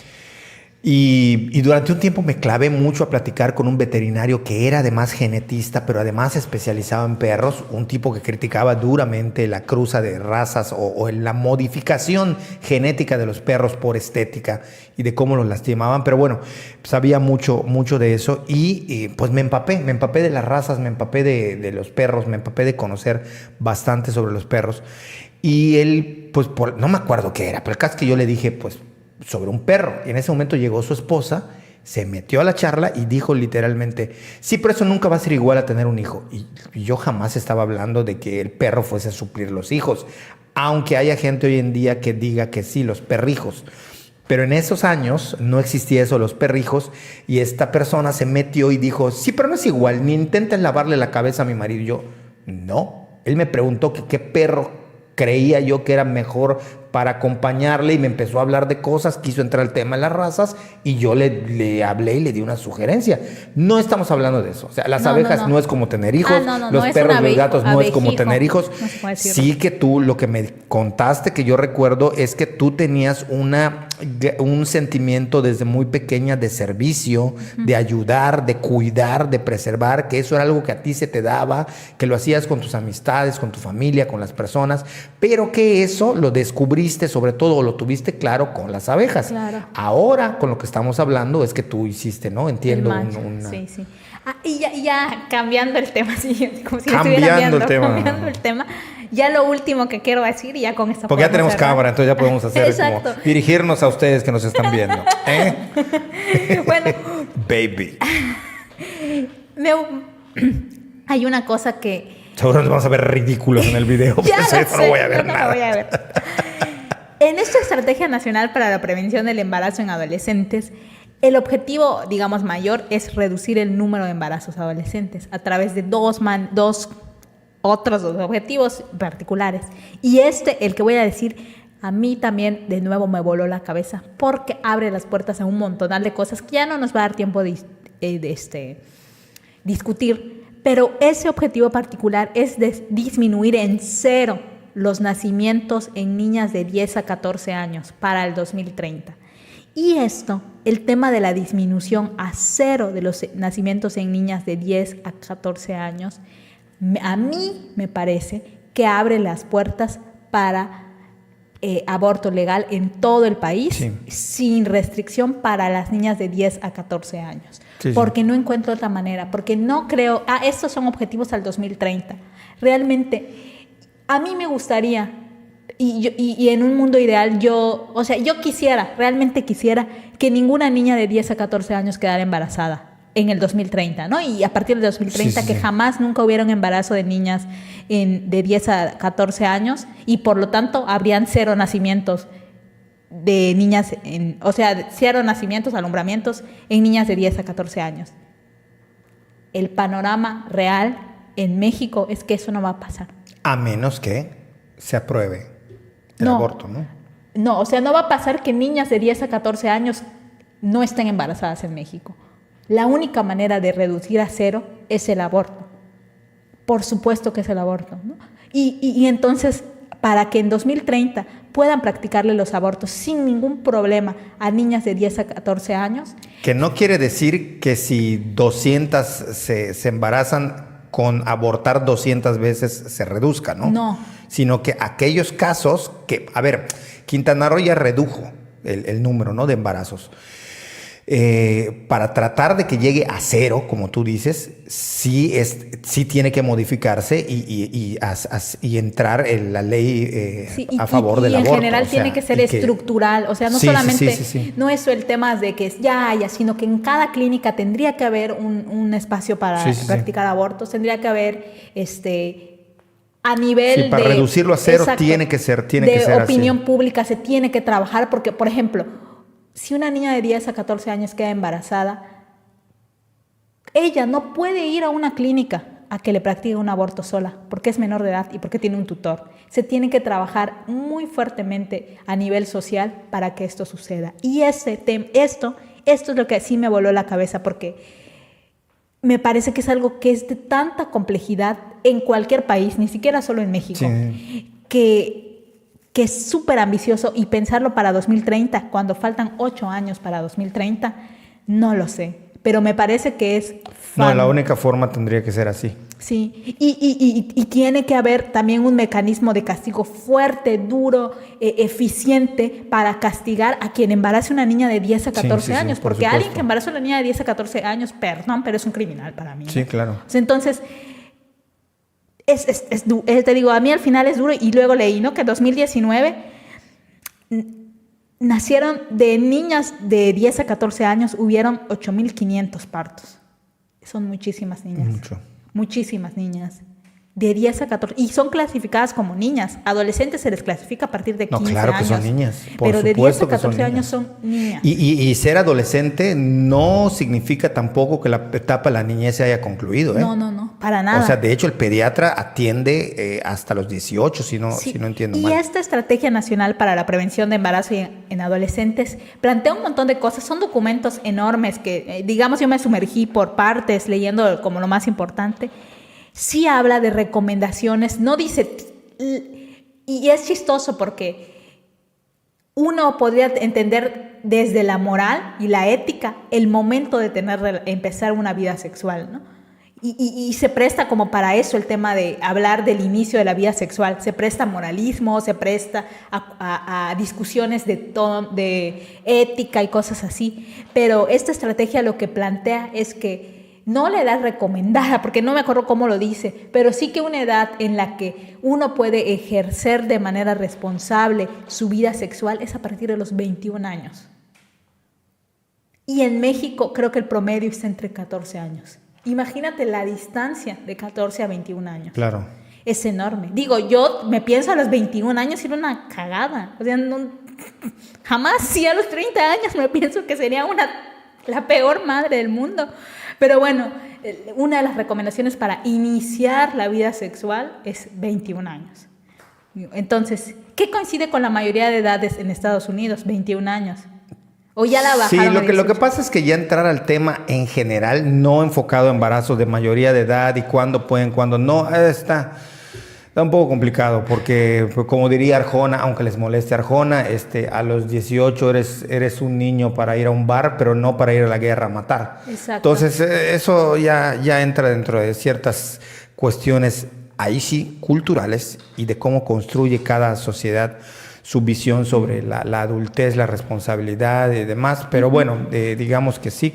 Y durante un tiempo me clavé mucho a platicar con un veterinario que era además genetista, pero además especializado en perros, un tipo que criticaba duramente la cruza de razas o la modificación genética de los perros por estética y de cómo los lastimaban. Pero bueno, sabía mucho de eso y pues me empapé de las razas, me empapé de los perros, me empapé de conocer bastante sobre los perros. Y él, pues no me acuerdo qué era, pero el caso es que yo le dije, pues, sobre un perro. Y en ese momento llegó su esposa, se metió a la charla y dijo literalmente, sí, pero eso nunca va a ser igual a tener un hijo. Y yo jamás estaba hablando de que el perro fuese a suplir los hijos, aunque haya gente hoy en día que diga que sí, los perrijos. Pero en esos años no existía eso, los perrijos, y esta persona se metió y dijo, sí, pero no es igual, ni intenten lavarle la cabeza a mi marido. Y yo, no. Él me preguntó que qué perro creía yo que era mejor para acompañarle y me empezó a hablar de cosas, quiso entrar al tema de las razas y yo le hablé y le di una sugerencia. No estamos hablando de eso. O sea, las abejas no es como tener hijos, los perros, los gatos no es como tener hijos. No sí que tú, lo que me contaste que yo recuerdo es que tú tenías un sentimiento desde muy pequeña de servicio, de ayudar, de cuidar, de preservar, que eso era algo que a ti se te daba, que lo hacías con tus amistades, con tu familia, con las personas, pero que eso lo descubriste sobre todo, lo tuviste claro con las abejas. Claro. Ahora, con lo que estamos hablando, es que tú hiciste, ¿no? Entiendo. Sí. Y ya cambiando el tema, sí, como si cambiando el tema, ya lo último que quiero decir, y ya con esto porque ya tenemos cámara, entonces ya podemos hacer como dirigirnos a ustedes que nos están viendo. Bueno. Baby. Hay una cosa que... Seguro nos vamos a ver ridículos en el video. Ya no voy a ver nada. No voy a ver. En esta Estrategia Nacional para la Prevención del Embarazo en Adolescentes, el objetivo, digamos, mayor es reducir el número de embarazos adolescentes a través de dos otros objetivos particulares. Y el que voy a decir, a mí también de nuevo me voló la cabeza porque abre las puertas a un montonal de cosas que ya no nos va a dar tiempo de discutir. Pero ese objetivo particular es disminuir en 0 los nacimientos en niñas de 10 a 14 años para el 2030. Y el tema de la disminución a 0 de los nacimientos en niñas de 10 a 14 años, a mí me parece que abre las puertas para aborto legal en todo el país, sin restricción para las niñas de 10 a 14 años. Porque no encuentro otra manera, porque no creo... estos son objetivos al 2030. Realmente, a mí me gustaría, y en un mundo ideal, yo realmente quisiera que ninguna niña de 10 a 14 años quedara embarazada en el 2030, ¿no? Y a partir del 2030 que jamás nunca hubiera un embarazo de niñas de 10 a 14 años y por lo tanto habrían 0 nacimientos de niñas, 0 nacimientos, alumbramientos en niñas de 10 a 14 años. El panorama real en México es que eso no va a pasar. A menos que se apruebe el aborto, ¿no? No, o sea, no va a pasar que niñas de 10 a 14 años no estén embarazadas en México. La única manera de reducir a cero es el aborto. Por supuesto que es el aborto, ¿no? Y entonces, para que en 2030 puedan practicarle los abortos sin ningún problema a niñas de 10 a 14 años. Que no quiere decir que si 200 se embarazan, con abortar 200 veces se reduzca, ¿no? No. Sino que aquellos casos que, a ver, Quintana Roo ya redujo el número, ¿no?, de embarazos. Para tratar de que llegue a cero, como tú dices, sí tiene que modificarse y entrar en la ley a favor del aborto. Y en general tiene que ser estructural, o sea, no solamente, no es el tema de que es ya, sino que en cada clínica tendría que haber un espacio para practicar abortos, tendría que haber a nivel para reducirlo a cero, tiene que ser opinión así. Pública se tiene que trabajar porque, por ejemplo, si una niña de 10 a 14 años queda embarazada, ella no puede ir a una clínica a que le practique un aborto sola, porque es menor de edad y porque tiene un tutor. Se tiene que trabajar muy fuertemente a nivel social para que esto suceda. Y esto es lo que sí me voló la cabeza, porque me parece que es algo que es de tanta complejidad en cualquier país, ni siquiera solo en México, que es súper ambicioso, y pensarlo para 2030, cuando faltan 8 años para 2030, no lo sé. Pero me parece que es... No, la única forma tendría que ser así. Sí, y tiene que haber también un mecanismo de castigo fuerte, duro, eficiente, para castigar a quien embarace una niña de 10 a 14 años. Porque alguien que embaraza a una niña de 10 a 14 años, perdón, pero es un criminal para mí, ¿no? Sí, claro. O sea, entonces... te digo, a mí al final es duro. Y luego leí, ¿no?, que en 2019 nacieron de niñas de 10 a 14 años, hubieron 8,500 partos. Son muchísimas niñas. Mucho. Muchísimas niñas. De 10 a 14. Y son clasificadas como niñas. Adolescentes se les clasifica a partir de 15 años. No, claro que son niñas. Pero de 10 a 14 años son niñas. Y ser adolescente no significa tampoco que la etapa de la niñez se haya concluido, ¿eh? No, para nada. O sea, de hecho, el pediatra atiende hasta los 18, si no entiendo mal. Y esta Estrategia Nacional para la Prevención de Embarazo en Adolescentes plantea un montón de cosas. Son documentos enormes que, digamos, yo me sumergí por partes leyendo como lo más importante. Sí habla de recomendaciones, no dice... Y es chistoso porque uno podría entender desde la moral y la ética el momento de empezar una vida sexual, ¿no? Y se presta como para eso el tema de hablar del inicio de la vida sexual. Se presta a moralismo, se presta a discusiones de ética y cosas así. Pero esta estrategia lo que plantea es que no la edad recomendada, porque no me acuerdo cómo lo dice, pero sí que una edad en la que uno puede ejercer de manera responsable su vida sexual es a partir de los 21 años. Y en México creo que el promedio está entre 14 años. Imagínate la distancia de 14 a 21 años. Claro. Es enorme. Digo, yo me pienso a los 21 años y era una cagada. O sea, jamás, si a los 30 años me pienso que sería la peor madre del mundo. Pero bueno, una de las recomendaciones para iniciar la vida sexual es 21 años. Entonces, ¿qué coincide con la mayoría de edades en Estados Unidos? 21 años. ¿O ya la bajaron? Sí, lo que pasa es que ya entrar al tema en general, no enfocado a embarazos de mayoría de edad y cuándo pueden, cuándo no, está un poco complicado porque, como diría Arjona, aunque les moleste Arjona, a los 18 eres un niño para ir a un bar, pero no para ir a la guerra a matar. Exacto. Entonces, eso ya entra dentro de ciertas cuestiones, ahí sí, culturales y de cómo construye cada sociedad su visión sobre la adultez, la responsabilidad y demás. Pero bueno, digamos que sí,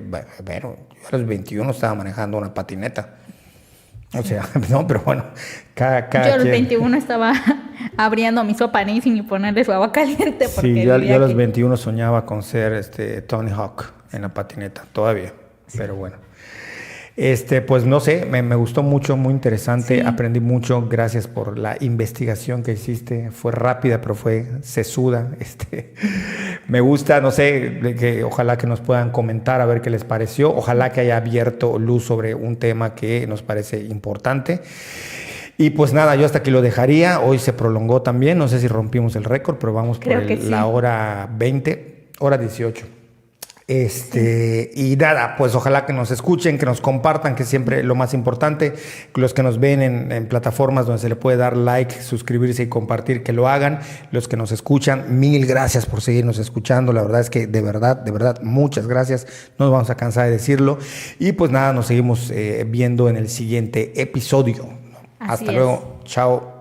bueno, yo a los 21 estaba manejando una patineta. O sea, no, pero bueno, cada yo a los quien... 21 estaba abriendo mi sopa Nissin y ponerle su agua caliente. Porque sí, yo a los 21 soñaba con ser Tony Hawk en la patineta, todavía, sí. Pero bueno. Pues no sé, me gustó mucho, muy interesante, sí. Aprendí mucho, gracias por la investigación que hiciste, fue rápida pero fue sesuda, me gusta, no sé, que ojalá que nos puedan comentar a ver qué les pareció, ojalá que haya abierto luz sobre un tema que nos parece importante. Y pues nada, yo hasta aquí lo dejaría. Hoy se prolongó también. No sé si rompimos el récord, pero vamos Creo por que sí. la hora 20, hora 18. Y nada, pues ojalá que nos escuchen, que nos compartan, que es siempre lo más importante. Los que nos ven en plataformas donde se le puede dar like, suscribirse y compartir, que lo hagan. Los que nos escuchan, mil gracias por seguirnos escuchando. La verdad es que de verdad, muchas gracias. No nos vamos a cansar de decirlo. Y pues nada, nos seguimos viendo en el siguiente episodio. Así Hasta es. luego. Chao.